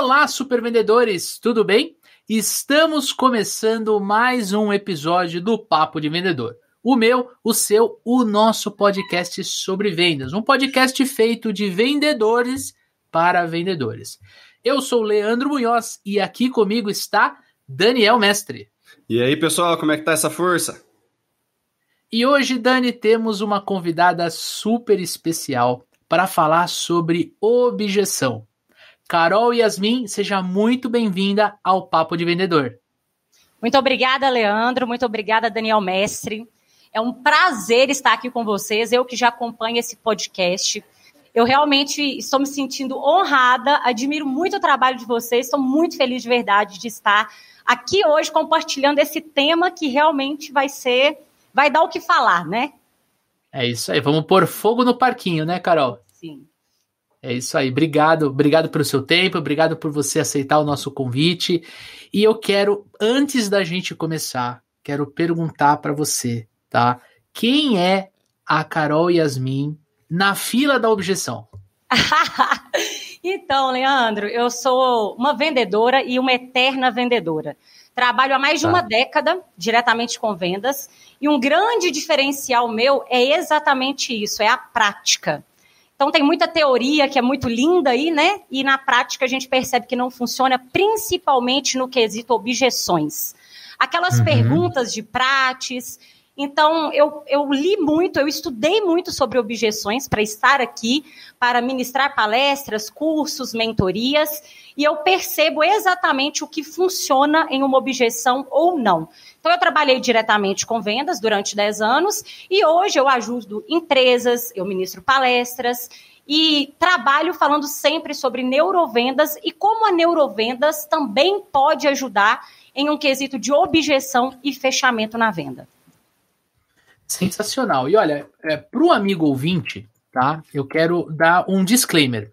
Olá, supervendedores, tudo bem? Estamos começando mais um episódio do Papo de Vendedor. O meu, o seu, o nosso podcast sobre vendas. Um podcast feito de vendedores para vendedores. Eu sou Leandro Munhoz e aqui comigo está Daniel Mestre. E aí, pessoal, como é que tá essa força? E hoje, Dani, temos uma convidada super especial para falar sobre objeção. Carol Yasmin, seja muito bem-vinda ao Papo de Vendedor. Muito obrigada, Leandro. Muito obrigada, Daniel Mestre. É um prazer estar aqui com vocês, eu que já acompanho esse podcast. Eu realmente estou me sentindo honrada, admiro muito o trabalho de vocês, estou muito feliz de verdade de estar aqui hoje compartilhando esse tema que realmente vai dar o que falar, né? É isso aí, vamos pôr fogo no parquinho, né, Carol? Sim. É isso aí, obrigado pelo seu tempo, obrigado por você aceitar o nosso convite. E eu quero, antes da gente começar, quero perguntar para você, tá? Quem é a Carol Yasmin na fila da objeção? Então, Leandro, eu sou uma vendedora e uma eterna vendedora. Trabalho há mais de uma década diretamente com vendas e um grande diferencial meu é exatamente isso, é a prática. Então tem muita teoria que é muito linda aí, né? E na prática a gente percebe que não funciona, principalmente no quesito objeções. Aquelas perguntas de prates. Então eu li muito, eu estudei muito sobre objeções para estar aqui, para ministrar palestras, cursos, mentorias, e eu percebo exatamente o que funciona em uma objeção ou não. Então eu trabalhei diretamente com vendas durante 10 anos e hoje eu ajudo empresas, eu ministro palestras e trabalho falando sempre sobre neurovendas e como a neurovendas também pode ajudar em um quesito de objeção e fechamento na venda. Sensacional. E olha, para o amigo ouvinte, tá? Eu quero dar um disclaimer.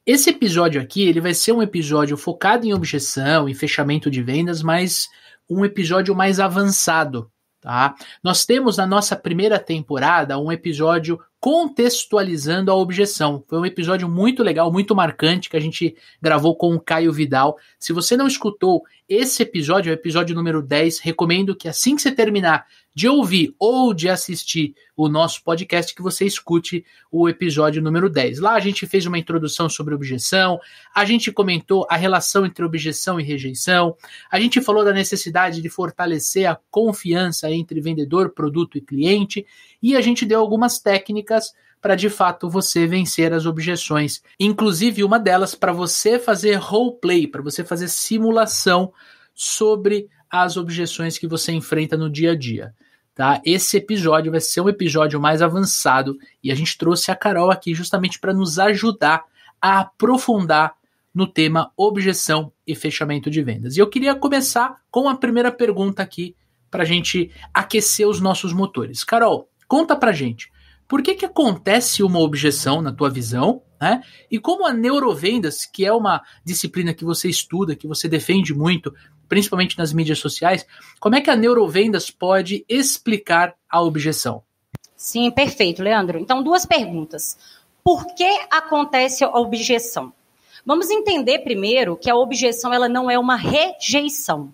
Esse episódio aqui, ele vai ser um episódio focado em objeção e fechamento de vendas, mas um episódio mais avançado, tá? Nós temos na nossa primeira temporada um episódio contextualizando a objeção. Foi um episódio muito legal, muito marcante, que a gente gravou com o Caio Vidal. Se você não escutou esse episódio, é o episódio número 10, recomendo que assim que você terminar de ouvir ou de assistir o nosso podcast, que você escute o episódio número 10. Lá a gente fez uma introdução sobre objeção, a gente comentou a relação entre objeção e rejeição, a gente falou da necessidade de fortalecer a confiança entre vendedor, produto e cliente, e a gente deu algumas técnicas para de fato você vencer as objeções. Inclusive uma delas para você fazer roleplay, para você fazer simulação sobre as objeções que você enfrenta no dia a dia. Tá? Esse episódio vai ser um episódio mais avançado e a gente trouxe a Carol aqui justamente para nos ajudar a aprofundar no tema objeção e fechamento de vendas. E eu queria começar com a primeira pergunta aqui para a gente aquecer os nossos motores. Carol, conta pra gente, por que acontece uma objeção na tua visão, né? E como a neurovendas, que é uma disciplina que você estuda, que você defende muito, principalmente nas mídias sociais, como é que a neurovendas pode explicar a objeção? Sim, perfeito, Leandro. Então, 2 perguntas. Por que acontece a objeção? Vamos entender primeiro que a objeção ela não é uma rejeição.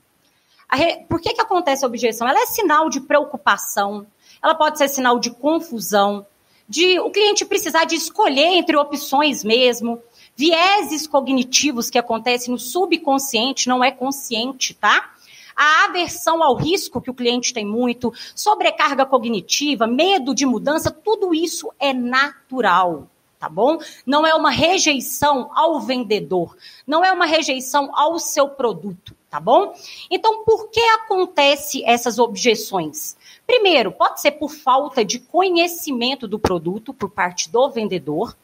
Por que acontece a objeção? Ela é sinal de preocupação, ela pode ser sinal de confusão, de o cliente precisar de escolher entre opções mesmo, vieses cognitivos que acontecem no subconsciente, não é consciente, tá? A aversão ao risco que o cliente tem muito, sobrecarga cognitiva, medo de mudança, tudo isso é natural, tá bom? Não é uma rejeição ao vendedor, não é uma rejeição ao seu produto, tá bom? Então, por que acontecem essas objeções? Primeiro, pode ser por falta de conhecimento do produto por parte do vendedor.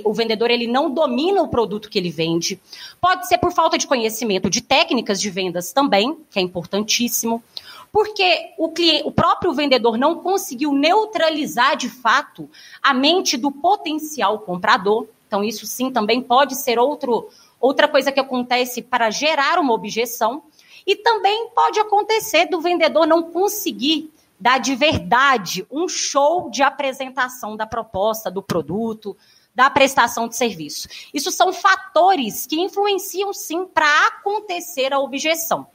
O vendedor ele não domina o produto que ele vende. Pode ser por falta de conhecimento de técnicas de vendas também, que é importantíssimo. Porque o próprio vendedor não conseguiu neutralizar de fato a mente do potencial comprador. Então isso sim também pode ser outra coisa que acontece para gerar uma objeção. E também pode acontecer do vendedor não conseguir dar de verdade um show de apresentação da proposta, do produto, da prestação de serviço. Isso são fatores que influenciam, sim, para acontecer a objeção.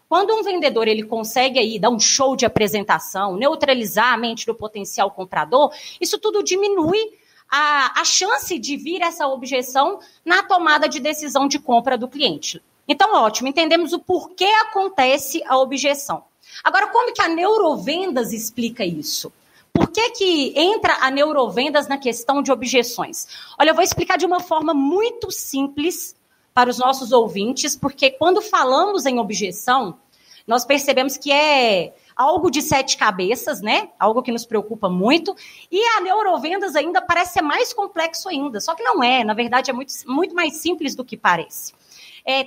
Quando um vendedor ele consegue aí dar um show de apresentação, neutralizar a mente do potencial comprador, isso tudo diminui a chance de vir essa objeção na tomada de decisão de compra do cliente. Então, ótimo, entendemos o porquê acontece a objeção. Agora, como que a neurovendas explica isso? Por que entra a neurovendas na questão de objeções? Olha, eu vou explicar de uma forma muito simples para os nossos ouvintes, porque quando falamos em objeção, nós percebemos que é algo de 7 cabeças, né? Algo que nos preocupa muito. E a neurovendas ainda parece ser mais complexo ainda. Só que não é. Na verdade, é muito mais simples do que parece.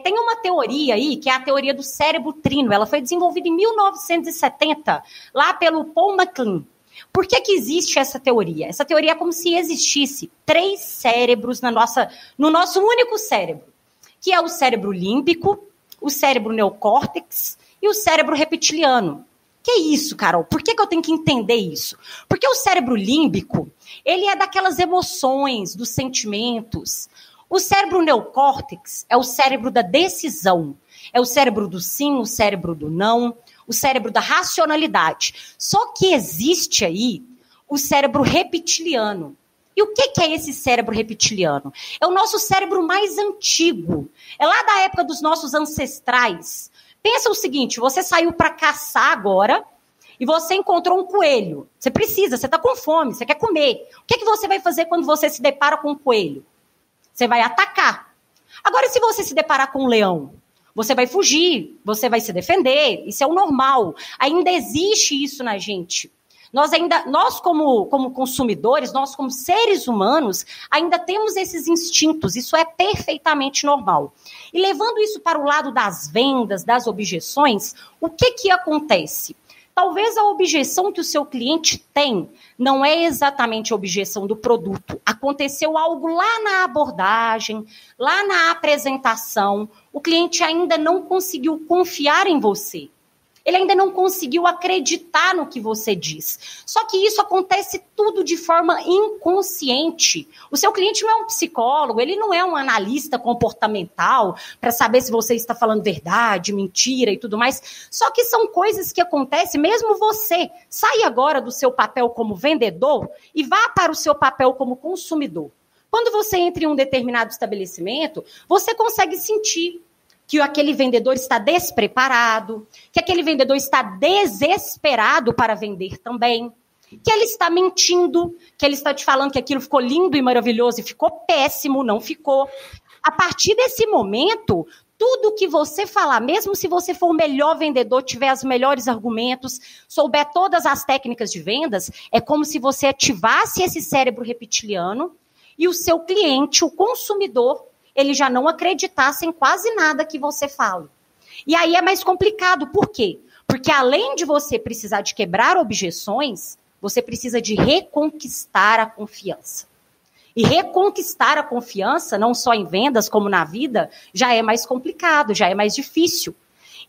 Tem uma teoria aí, que é a teoria do cérebro trino. Ela foi desenvolvida em 1970, lá pelo Paul MacLean. Por que existe essa teoria? Essa teoria é como se existisse 3 cérebros no nosso único cérebro, que é o cérebro límbico, o cérebro neocórtex e o cérebro reptiliano. Que é isso, Carol? Por que eu tenho que entender isso? Porque o cérebro límbico, ele é daquelas emoções, dos sentimentos. O cérebro neocórtex é o cérebro da decisão. É o cérebro do sim, o cérebro do não, o cérebro da racionalidade. Só que existe aí o cérebro reptiliano. E o que é esse cérebro reptiliano? É o nosso cérebro mais antigo. É lá da época dos nossos ancestrais. Pensa o seguinte, você saiu para caçar agora e você encontrou um coelho. Você está com fome, você quer comer. O que você vai fazer quando você se depara com um coelho? Você vai atacar. Agora, se você se deparar com um leão, você vai fugir, você vai se defender. Isso é o normal. Ainda existe isso na gente. Nós como consumidores, nós como seres humanos, ainda temos esses instintos. Isso é perfeitamente normal. E levando isso para o lado das vendas, das objeções, o que acontece? Talvez a objeção que o seu cliente tem não é exatamente a objeção do produto. Aconteceu algo lá na abordagem, lá na apresentação. O cliente ainda não conseguiu confiar em você. Ele ainda não conseguiu acreditar no que você diz. Só que isso acontece tudo de forma inconsciente. O seu cliente não é um psicólogo, ele não é um analista comportamental para saber se você está falando verdade, mentira e tudo mais. Só que são coisas que acontecem mesmo você. Sai agora do seu papel como vendedor e vá para o seu papel como consumidor. Quando você entra em um determinado estabelecimento, você consegue sentir que aquele vendedor está despreparado, que aquele vendedor está desesperado para vender também, que ele está mentindo, que ele está te falando que aquilo ficou lindo e maravilhoso e ficou péssimo, não ficou. A partir desse momento, tudo que você falar, mesmo se você for o melhor vendedor, tiver os melhores argumentos, souber todas as técnicas de vendas, é como se você ativasse esse cérebro reptiliano e o seu cliente, o consumidor, ele já não acreditasse em quase nada que você fala. E aí é mais complicado. Por quê? Porque além de você precisar de quebrar objeções, você precisa de reconquistar a confiança. E reconquistar a confiança, não só em vendas, como na vida, já é mais complicado, já é mais difícil.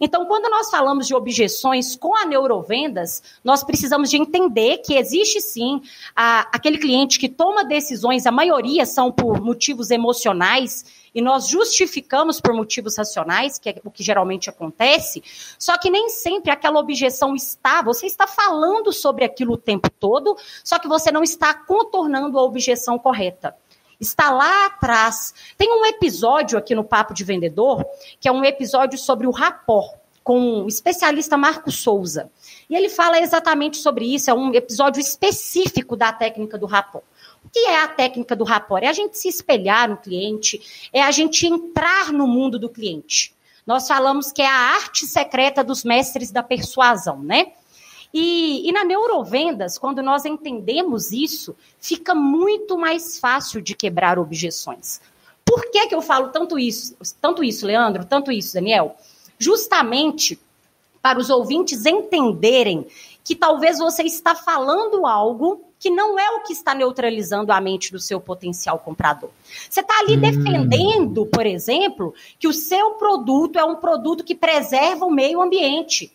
Então, quando nós falamos de objeções com a neurovendas, nós precisamos de entender que existe sim aquele cliente que toma decisões, a maioria são por motivos emocionais, e nós justificamos por motivos racionais, que é o que geralmente acontece, só que nem sempre aquela objeção você está falando sobre aquilo o tempo todo, só que você não está contornando a objeção correta. Está lá atrás. Tem um episódio aqui no Papo de Vendedor, que é um episódio sobre o rapport, com o especialista Marco Souza. E ele fala exatamente sobre isso, é um episódio específico da técnica do rapport. O que é a técnica do rapport? É a gente se espelhar no cliente, é a gente entrar no mundo do cliente. Nós falamos que é a arte secreta dos mestres da persuasão, né? E na neurovendas, quando nós entendemos isso, fica muito mais fácil de quebrar objeções. Por que eu falo tanto isso, Leandro, tanto isso, Daniel? Justamente para os ouvintes entenderem que talvez você está falando algo que não é o que está neutralizando a mente do seu potencial comprador. Você está ali defendendo, por exemplo, que o seu produto é um produto que preserva o meio ambiente.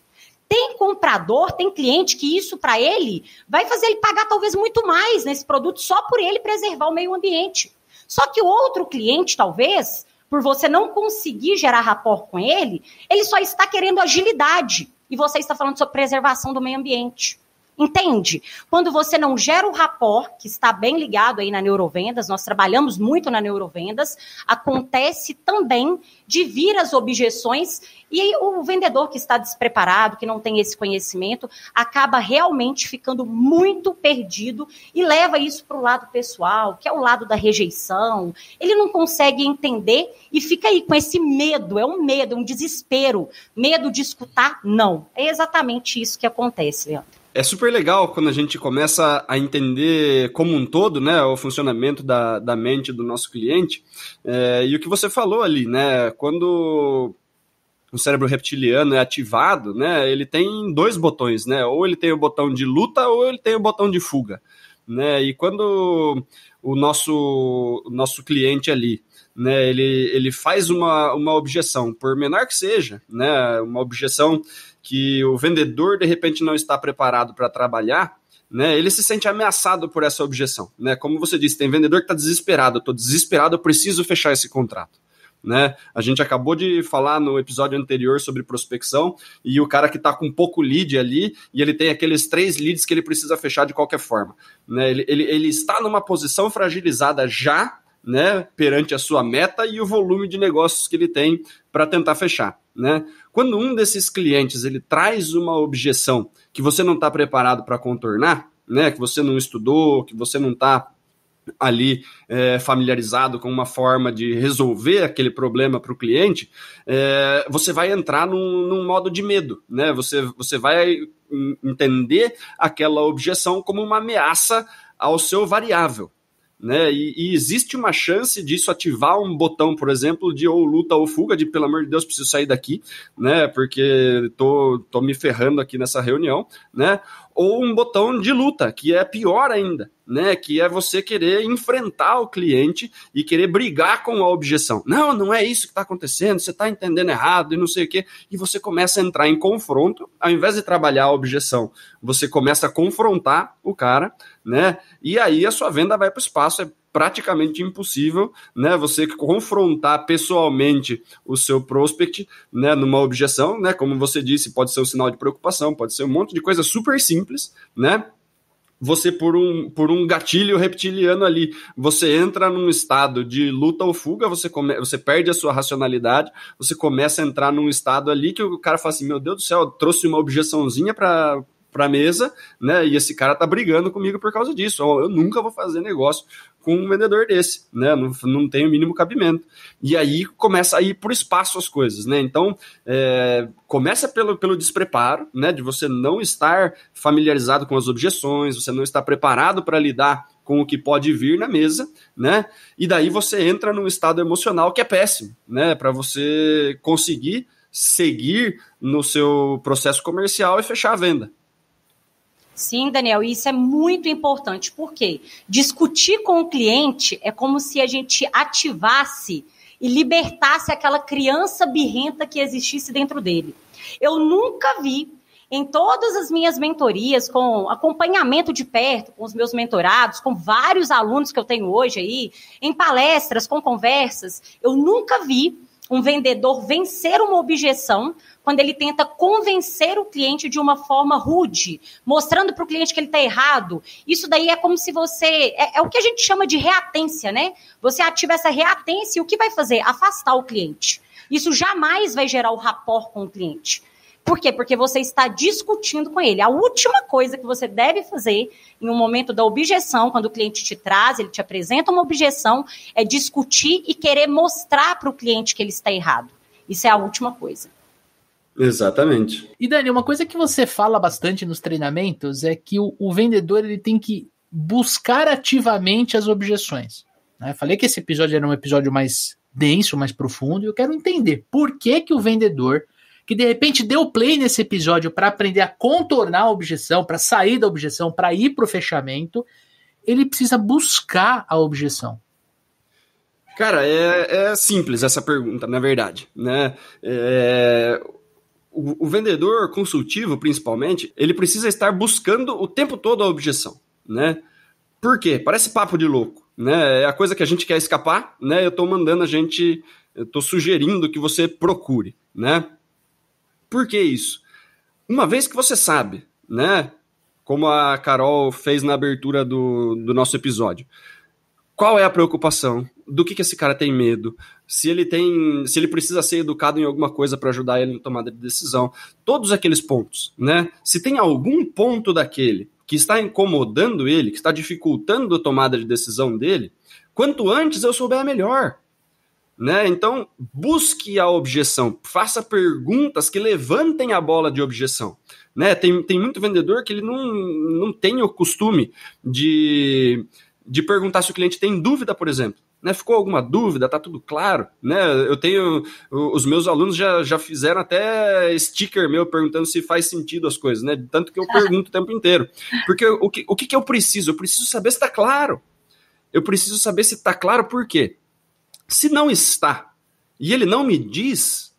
Tem comprador, tem cliente que isso para ele vai fazer ele pagar talvez muito mais nesse produto só por ele preservar o meio ambiente. Só que o outro cliente, talvez, por você não conseguir gerar rapport com ele só está querendo agilidade. E você está falando sobre preservação do meio ambiente. Entende? Quando você não gera o rapport, que está bem ligado aí na neurovendas, nós trabalhamos muito na neurovendas, acontece também de vir as objeções e o vendedor que está despreparado, que não tem esse conhecimento, acaba realmente ficando muito perdido e leva isso para o lado pessoal, que é o lado da rejeição. Ele não consegue entender e fica aí com esse medo, é um desespero. Medo de escutar? Não. É exatamente isso que acontece, Leandro. É super legal quando a gente começa a entender como um todo, né, o funcionamento da mente do nosso cliente. E o que você falou ali, né, quando o cérebro reptiliano é ativado, né, ele tem 2 botões, né, ou ele tem o botão de luta ou ele tem o botão de fuga, né, e quando o nosso cliente ali, né, ele faz uma objeção, por menor que seja, né, uma objeção que o vendedor, de repente, não está preparado para trabalhar, né, ele se sente ameaçado por essa objeção. Né? Como você disse, tem vendedor que está desesperado, eu estou desesperado, eu preciso fechar esse contrato. Né? A gente acabou de falar no episódio anterior sobre prospecção, e o cara que está com pouco lead ali, e ele tem aqueles 3 leads que ele precisa fechar de qualquer forma. Né? Ele está numa posição fragilizada já, né, perante a sua meta e o volume de negócios que ele tem para tentar fechar. Né? Quando um desses clientes ele traz uma objeção que você não está preparado para contornar, né, que você não estudou, que você não está ali familiarizado com uma forma de resolver aquele problema para o cliente, você vai entrar num modo de medo. Né? Você vai entender aquela objeção como uma ameaça ao seu variável. Né? E existe uma chance disso ativar um botão, por exemplo, de ou luta ou fuga, de pelo amor de Deus, preciso sair daqui, né? Porque tô me ferrando aqui nessa reunião, né? Ou um botão de luta, que é pior ainda, né? Que é você querer enfrentar o cliente e querer brigar com a objeção. Não é isso que está acontecendo, você está entendendo errado e não sei o quê. E você começa a entrar em confronto, ao invés de trabalhar a objeção, você começa a confrontar o cara, né? E aí a sua venda vai para o espaço. É praticamente impossível, né, você confrontar pessoalmente o seu prospect, né, numa objeção, né, como você disse, pode ser um sinal de preocupação, pode ser um monte de coisa super simples, né, você por um gatilho reptiliano ali, você entra num estado de luta ou fuga, você perde a sua racionalidade, você começa a entrar num estado ali que o cara fala assim, meu Deus do céu, eu trouxe uma objeçãozinha para a mesa, né, e esse cara tá brigando comigo por causa disso, eu nunca vou fazer negócio com um vendedor desse, né, não tem o mínimo cabimento, e aí começa a ir por espaço as coisas, né, então começa pelo despreparo, né, de você não estar familiarizado com as objeções, você não estar preparado para lidar com o que pode vir na mesa, né, e daí você entra num estado emocional que é péssimo, né, para você conseguir seguir no seu processo comercial e fechar a venda. Sim, Daniel, isso é muito importante, porque discutir com o cliente é como se a gente ativasse e libertasse aquela criança birrenta que existisse dentro dele. Eu nunca vi, em todas as minhas mentorias, com acompanhamento de perto, com os meus mentorados, com vários alunos que eu tenho hoje aí, em palestras, com conversas, eu nunca vi um vendedor vencer uma objeção quando ele tenta convencer o cliente de uma forma rude, mostrando para o cliente que ele está errado. Isso daí é como se você... É o que a gente chama de reatência, né? Você ativa essa reatência e o que vai fazer? Afastar o cliente. Isso jamais vai gerar o rapport com o cliente. Por quê? Porque você está discutindo com ele. A última coisa que você deve fazer em um momento da objeção, quando o cliente te traz, ele te apresenta uma objeção, é discutir e querer mostrar para o cliente que ele está errado. Isso é a última coisa. Exatamente. E Dani, uma coisa que você fala bastante nos treinamentos é que o vendedor ele tem que buscar ativamente as objeções. Né? Falei que esse episódio era um episódio mais denso, mais profundo, e eu quero entender por que o vendedor, que de repente deu play nesse episódio para aprender a contornar a objeção, para sair da objeção, para ir para o fechamento, ele precisa buscar a objeção. Cara, é simples essa pergunta, na verdade, né? O vendedor consultivo, principalmente, ele precisa estar buscando o tempo todo a objeção, né? Por quê? Parece papo de louco, né? É a coisa que a gente quer escapar, né? Eu estou sugerindo que você procure, né? Por que isso? Uma vez que você sabe, né? Como a Carol fez na abertura do nosso episódio, qual é a preocupação? Do que esse cara tem medo? Se ele precisa ser educado em alguma coisa para ajudar ele na tomada de decisão. Todos aqueles pontos, né? Se tem algum ponto daquele que está incomodando ele, que está dificultando a tomada de decisão dele, quanto antes eu souber, melhor. Né? Então, busque a objeção. Faça perguntas que levantem a bola de objeção. Né? Tem muito vendedor que ele não tem o costume de perguntar se o cliente tem dúvida, por exemplo. Né? Ficou alguma dúvida? Tá tudo claro? Né? Os meus alunos já fizeram até sticker meu perguntando se faz sentido as coisas, né? Tanto que eu pergunto o tempo inteiro. Porque o que eu preciso? Eu preciso saber se está claro. Eu preciso saber se está claro por quê? Se não está, e ele não me diz,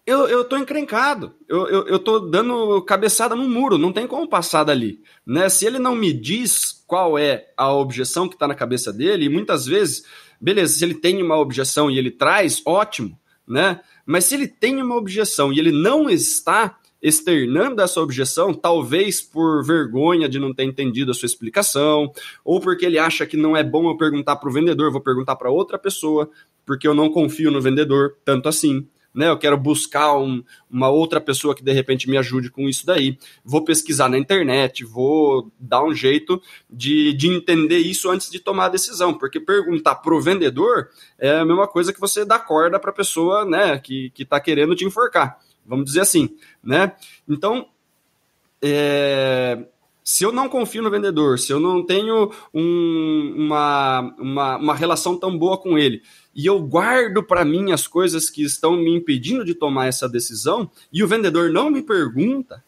eu tô encrencado, eu tô dando cabeçada no muro, não tem como passar dali, né? Se ele não me diz qual é a objeção que está na cabeça dele, e muitas vezes, beleza, se ele tem uma objeção e ele traz, ótimo, né? Mas se ele tem uma objeção e ele não está externando essa objeção, talvez por vergonha de não ter entendido a sua explicação, ou porque ele acha que não é bom eu perguntar para o vendedor, vou perguntar para outra pessoa, porque eu não confio no vendedor tanto assim, né? Eu quero buscar uma outra pessoa que de repente me ajude com isso daí, vou pesquisar na internet, vou dar um jeito de entender isso antes de tomar a decisão, porque perguntar para o vendedor é a mesma coisa que você dar corda para a pessoa, né, que está querendo te enforcar. Vamos dizer assim, né? Então, se eu não confio no vendedor, se eu não tenho uma relação tão boa com ele, e eu guardo para mim as coisas que estão me impedindo de tomar essa decisão, e o vendedor não me pergunta,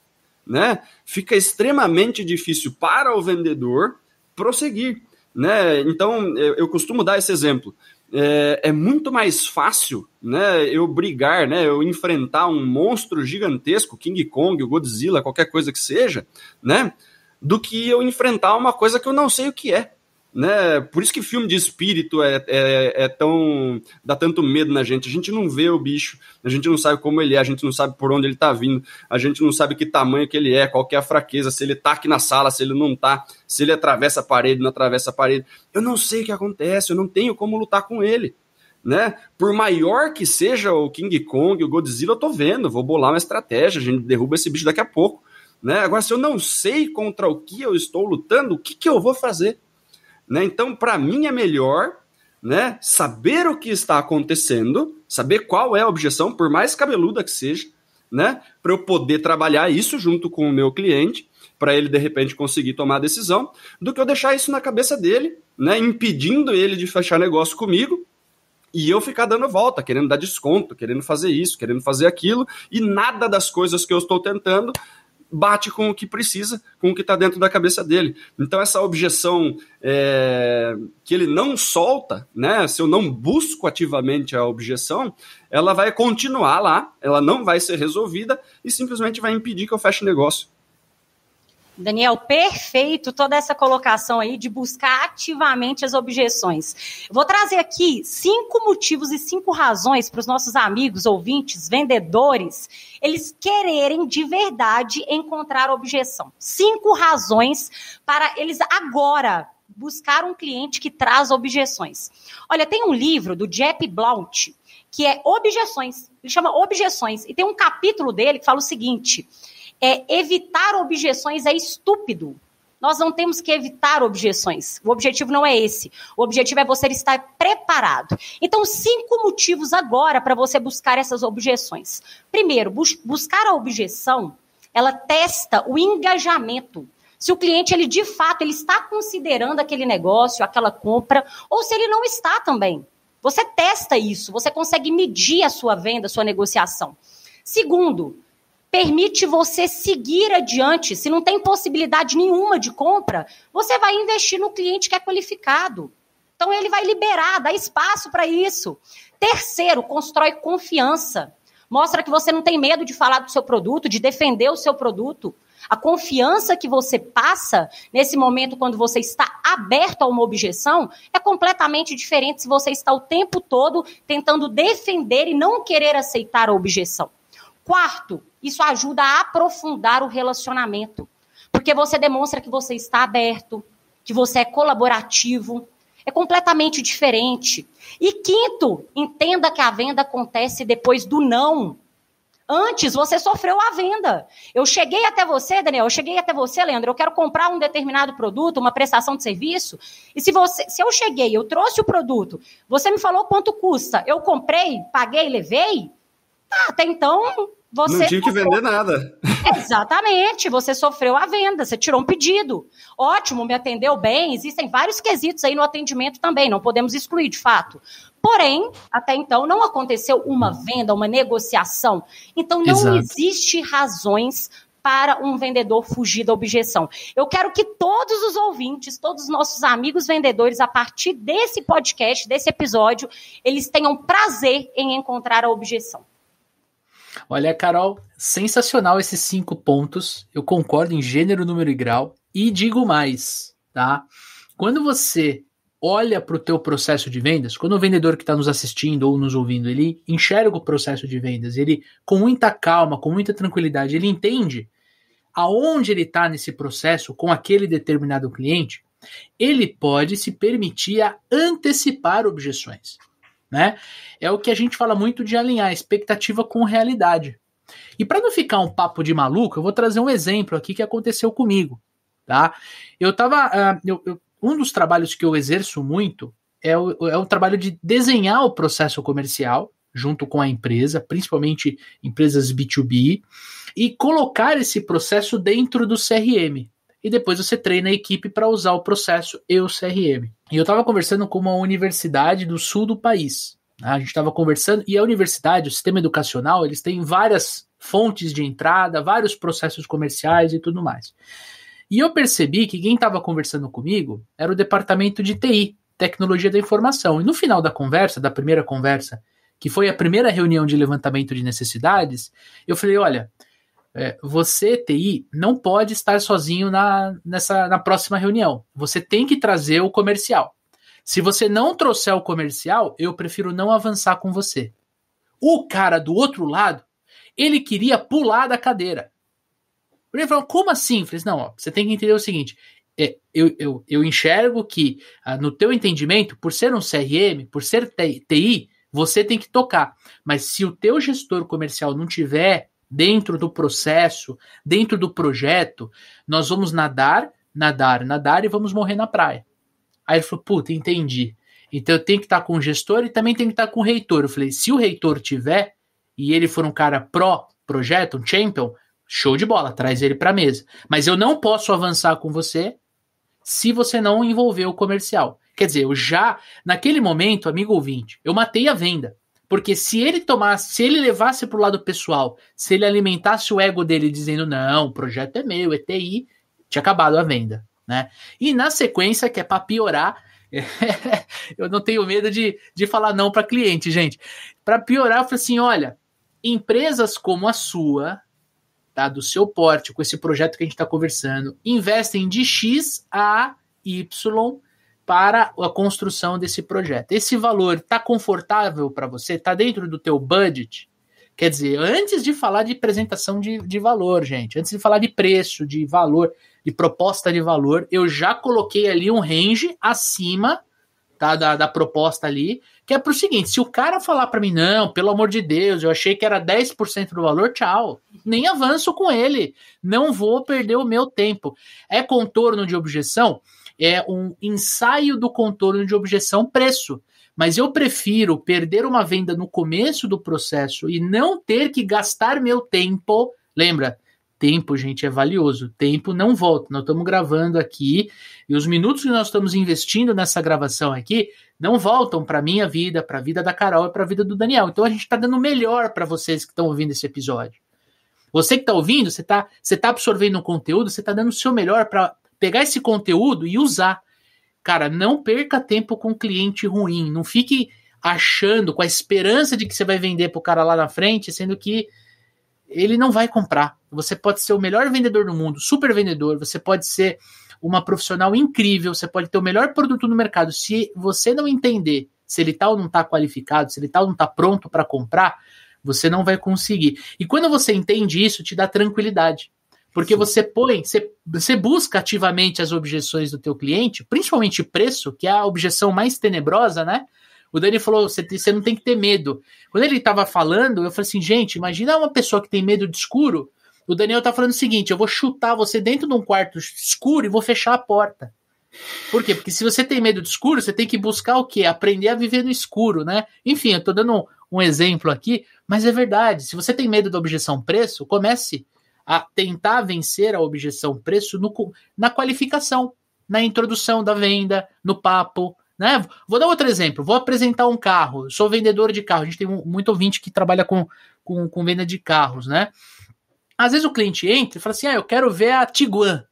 né? Fica extremamente difícil para o vendedor prosseguir, né? Então, eu costumo dar esse exemplo. É muito mais fácil, né, eu brigar, né, eu enfrentar um monstro gigantesco, King Kong, Godzilla, qualquer coisa que seja, né, do que eu enfrentar uma coisa que eu não sei o que é. Né? Por isso que filme de espírito dá tanto medo na gente. A gente não vê o bicho, a gente não sabe como ele é, a gente não sabe por onde ele tá vindo, a gente não sabe que tamanho que ele é, qual que é a fraqueza, se ele tá aqui na sala, se ele não tá, se ele atravessa a parede, não atravessa a parede. Eu não sei o que acontece, eu não tenho como lutar com ele. Né? Por maior que seja o King Kong, o Godzilla, eu tô vendo, vou bolar uma estratégia, a gente derruba esse bicho daqui a pouco. Né? Agora, se eu não sei contra o que eu estou lutando, o que eu vou fazer? Né? Então, para mim é melhor, né, saber o que está acontecendo, saber qual é a objeção, por mais cabeluda que seja, né, para eu poder trabalhar isso junto com o meu cliente, para ele, de repente, conseguir tomar a decisão, do que eu deixar isso na cabeça dele, né, impedindo ele de fechar negócio comigo, e eu ficar dando volta, querendo dar desconto, querendo fazer isso, querendo fazer aquilo, e nada das coisas que eu estou tentando bate com o que precisa, com o que está dentro da cabeça dele. Então, essa objeção que ele não solta, né, se eu não busco ativamente a objeção, ela vai continuar lá, ela não vai ser resolvida e simplesmente vai impedir que eu feche o negócio. Daniel, perfeito toda essa colocação aí de buscar ativamente as objeções. Vou trazer aqui 5 motivos e 5 razões para os nossos amigos, ouvintes, vendedores, eles quererem de verdade encontrar objeção. 5 razões para eles agora buscar um cliente que traz objeções. Olha, tem um livro do Jeff Blount que é Objeções, ele chama Objeções, e tem um capítulo dele que fala o seguinte: evitar objeções é estúpido. Nós não temos que evitar objeções. O objetivo não é esse. O objetivo é você estar preparado. Então, 5 motivos agora para você buscar essas objeções. Primeiro, buscar a objeção, ela testa o engajamento. Se o cliente, ele de fato, ele está considerando aquele negócio, aquela compra, ou se ele não está também. Você testa isso, você consegue medir a sua venda, a sua negociação. Segundo, permite você seguir adiante. Se não tem possibilidade nenhuma de compra, você vai investir no cliente que é qualificado. Então, ele vai liberar, dá espaço para isso. Terceiro, constrói confiança. Mostra que você não tem medo de falar do seu produto, de defender o seu produto. A confiança que você passa nesse momento quando você está aberto a uma objeção é completamente diferente se você está o tempo todo tentando defender e não querer aceitar a objeção. Quarto, isso ajuda a aprofundar o relacionamento, porque você demonstra que você está aberto, que você é colaborativo. É completamente diferente. E quinto, entenda que a venda acontece depois do não. Antes, você sofreu a venda. Eu cheguei até você, Daniel, Leandro, eu quero comprar um determinado produto, uma prestação de serviço, e se eu cheguei, eu trouxe o produto, você me falou quanto custa, eu comprei, paguei, levei, até então você... Não tinha que vender nada. Exatamente, você sofreu a venda, você tirou um pedido. Ótimo, me atendeu bem, existem vários quesitos aí no atendimento também, não podemos excluir de fato. Porém, até então, não aconteceu uma venda, uma negociação. Então, não existe razões para um vendedor fugir da objeção. Eu quero que todos os ouvintes, todos os nossos amigos vendedores, a partir desse podcast, desse episódio, eles tenham prazer em encontrar a objeção. Olha, Carol, sensacional esses 5 pontos. Eu concordo em gênero, número e grau. E digo mais, tá? Quando você olha para o teu processo de vendas, quando o vendedor que está nos assistindo ou nos ouvindo, ele enxerga o processo de vendas, ele com muita calma, com muita tranquilidade, ele entende aonde ele está nesse processo com aquele determinado cliente, ele pode se permitir a antecipar objeções, né? É o que a gente fala muito de alinhar expectativa com realidade. E para não ficar um papo de maluco, eu vou trazer um exemplo aqui que aconteceu comigo, tá? Um dos trabalhos que eu exerço muito é o trabalho de desenhar o processo comercial junto com a empresa, principalmente empresas B2B, e colocar esse processo dentro do CRM. E depois você treina a equipe para usar o processo e o CRM. E eu estava conversando com uma universidade do sul do país. A gente estava conversando, e a universidade, o sistema educacional, eles têm várias fontes de entrada, vários processos comerciais e tudo mais. E eu percebi que quem estava conversando comigo era o departamento de TI, Tecnologia da Informação. E no final da conversa, da primeira conversa, que foi a primeira reunião de levantamento de necessidades, eu falei, olha, você, TI, não pode estar sozinho na próxima reunião. Você tem que trazer o comercial. Se você não trouxer o comercial, eu prefiro não avançar com você. O cara do outro lado, ele queria pular da cadeira. Ele falou, como assim? Eu falei, não, você tem que entender o seguinte, eu enxergo que, no teu entendimento, por ser um CRM, por ser TI, você tem que tocar. Mas se o teu gestor comercial não tiver dentro do processo, dentro do projeto, nós vamos nadar e vamos morrer na praia. Aí ele falou, puta, entendi. Então eu tenho que estar com o gestor e também tenho que estar com o reitor. Eu falei, se o reitor tiver, e ele for um cara pró-projeto, um champion, show de bola, traz ele para a mesa. Mas eu não posso avançar com você se você não envolver o comercial. Quer dizer, naquele momento, amigo ouvinte, eu matei a venda. Porque se ele levasse para o lado pessoal, se ele alimentasse o ego dele dizendo, não, o projeto é meu, é TI, tinha acabado a venda, né? E na sequência, que é para piorar, eu não tenho medo de falar não para cliente, gente. Para piorar, eu falei assim, olha, empresas como a sua, tá, do seu porte, com esse projeto que a gente está conversando, investem de X a Y para a construção desse projeto. Esse valor está confortável para você? Está dentro do teu budget? Quer dizer, antes de falar de apresentação de valor, gente, antes de falar de preço, de valor, de proposta de valor, eu já coloquei ali um range acima, tá, da proposta ali, que é pro seguinte, se o cara falar para mim, não, pelo amor de Deus, eu achei que era 10% do valor, tchau, nem avanço com ele, não vou perder o meu tempo. É contorno de objeção? É um ensaio do contorno de objeção preço. Mas eu prefiro perder uma venda no começo do processo e não ter que gastar meu tempo. Lembra, tempo, gente, é valioso. Tempo não volta. Nós estamos gravando aqui e os minutos que nós estamos investindo nessa gravação aqui não voltam para a minha vida, para a vida da Carol e para a vida do Daniel. Então a gente está dando o melhor para vocês que estão ouvindo esse episódio. Você que está ouvindo, você tá absorvendo um conteúdo, você está dando o seu melhor para pegar esse conteúdo e usar. Cara, não perca tempo com cliente ruim. Não fique achando, com a esperança de que você vai vender pro cara lá na frente, sendo que ele não vai comprar. Você pode ser o melhor vendedor do mundo, super vendedor, você pode ser uma profissional incrível, você pode ter o melhor produto no mercado. Se você não entender se ele tá ou não tá qualificado, se ele tá ou não tá pronto para comprar, você não vai conseguir. E quando você entende isso, te dá tranquilidade. Porque você busca ativamente as objeções do teu cliente, principalmente preço, que é a objeção mais tenebrosa, né? O Dani falou, você não tem que ter medo. Quando ele estava falando, eu falei assim, gente, imagina uma pessoa que tem medo de escuro. O Daniel tá falando o seguinte, eu vou chutar você dentro de um quarto escuro e vou fechar a porta. Por quê? Porque se você tem medo de escuro, você tem que buscar o quê? Aprender a viver no escuro, né? Enfim, eu tô dando um exemplo aqui, mas é verdade. Se você tem medo da objeção preço, comece a tentar vencer a objeção preço na qualificação, na introdução da venda, no papo, né? Vou dar outro exemplo, vou apresentar um carro, eu sou vendedor de carro, a gente tem muito ouvinte que trabalha com venda de carros, né? Às vezes o cliente entra e fala assim, eu quero ver a Tiguan,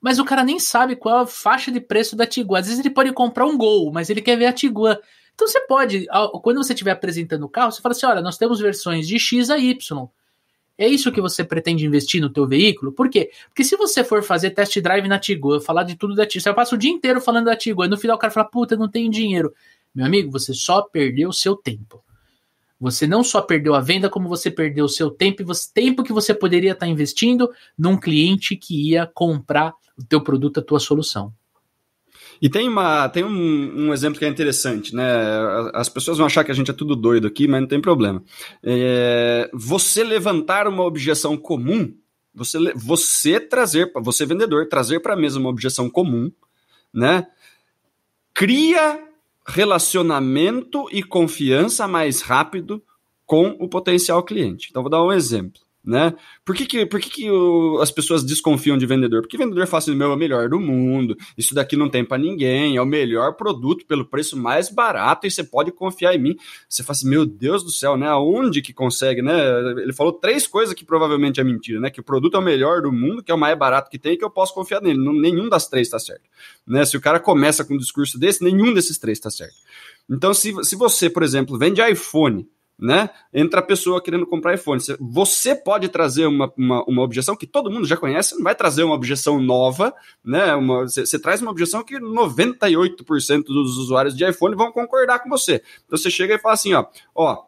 mas o cara nem sabe qual é a faixa de preço da Tiguan, às vezes ele pode comprar um Gol, mas ele quer ver a Tiguan. Então você pode, quando você estiver apresentando o carro, você fala assim, olha, nós temos versões de X a Y. É isso que você pretende investir no teu veículo? Por quê? Porque se você for fazer test drive na Tiguan, falar de tudo da Tiguan, você passa o dia inteiro falando da Tiguan, e no final o cara fala, puta, eu não tenho dinheiro. Meu amigo, você só perdeu o seu tempo. Você não só perdeu a venda, como você perdeu o seu tempo, e tempo que você poderia estar investindo num cliente que ia comprar o teu produto, a tua solução. E tem um exemplo que é interessante, né? As pessoas vão achar que a gente é tudo doido aqui, mas não tem problema. Você levantar uma objeção comum, você vendedor, trazer para a mesa uma objeção comum, né? Cria relacionamento e confiança mais rápido com o potencial cliente. Então, vou dar um exemplo. Né? Por que as pessoas desconfiam de vendedor? Porque vendedor fala assim, meu, é o melhor do mundo, isso daqui não tem para ninguém, é o melhor produto pelo preço mais barato e você pode confiar em mim. Você fala assim, meu Deus do céu, né? Aonde que consegue, né? Ele falou 3 coisas que provavelmente é mentira, né? Que o produto é o melhor do mundo, que é o mais barato que tem e que eu posso confiar nele. Nenhum das 3 está certo. Né? Se o cara começa com um discurso desse, nenhum desses 3 está certo. Então, se você, por exemplo, vende iPhone, né? Entra a pessoa querendo comprar iPhone. Você pode trazer uma objeção que todo mundo já conhece, não vai trazer uma objeção nova, né? Você traz uma objeção que 98% dos usuários de iPhone vão concordar com você. Então você chega e fala assim, ó,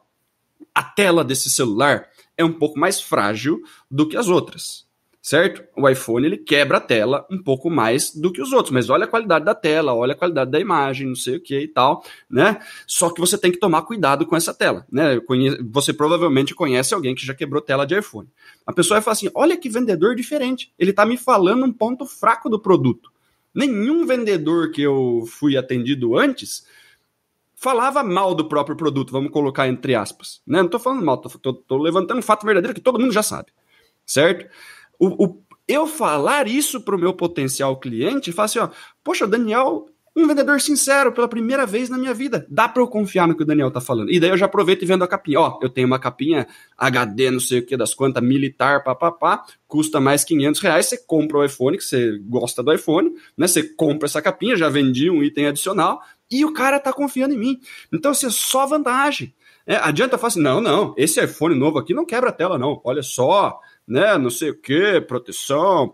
a tela desse celular é um pouco mais frágil do que as outras. Certo? O iPhone, ele quebra a tela um pouco mais do que os outros, mas olha a qualidade da tela, olha a qualidade da imagem, não sei o que e tal, né? Só que você tem que tomar cuidado com essa tela, né? Você provavelmente conhece alguém que já quebrou tela de iPhone. A pessoa vai falar assim, olha que vendedor diferente, ele tá me falando um ponto fraco do produto. Nenhum vendedor que eu fui atendido antes falava mal do próprio produto, vamos colocar entre aspas, né? Não tô falando mal, tô levantando um fato verdadeiro que todo mundo já sabe, certo? Eu falar isso para o meu potencial cliente, falar assim, poxa, Daniel, um vendedor sincero pela primeira vez na minha vida, dá para eu confiar no que o Daniel tá falando. E daí eu já aproveito e vendo a capinha. Eu tenho uma capinha HD, não sei o que das quantas, militar, custa mais R$500, você compra o iPhone, que você gosta do iPhone, né? Você compra essa capinha, já vendi um item adicional, e o cara tá confiando em mim. Então, assim, é só vantagem. Adianta falar assim, não, esse iPhone novo aqui não quebra a tela, não. Olha só, né, não sei o que, proteção,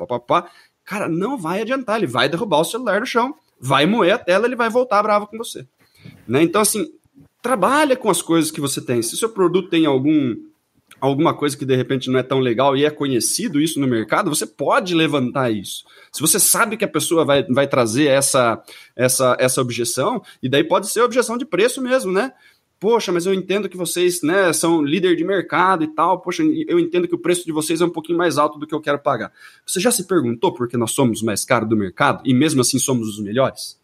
Cara, não vai adiantar, ele vai derrubar o celular no chão, vai moer a tela, ele vai voltar bravo com você. Né? Então, assim, trabalha com as coisas que você tem. Se o seu produto tem alguma coisa que de repente não é tão legal e é conhecido isso no mercado, você pode levantar isso. Se você sabe que a pessoa vai trazer essa objeção, e daí pode ser objeção de preço mesmo, né? Poxa, mas eu entendo que vocês, né, são líder de mercado e tal, poxa, eu entendo que o preço de vocês é um pouquinho mais alto do que eu quero pagar. Você já se perguntou por que nós somos os mais caros do mercado e mesmo assim somos os melhores?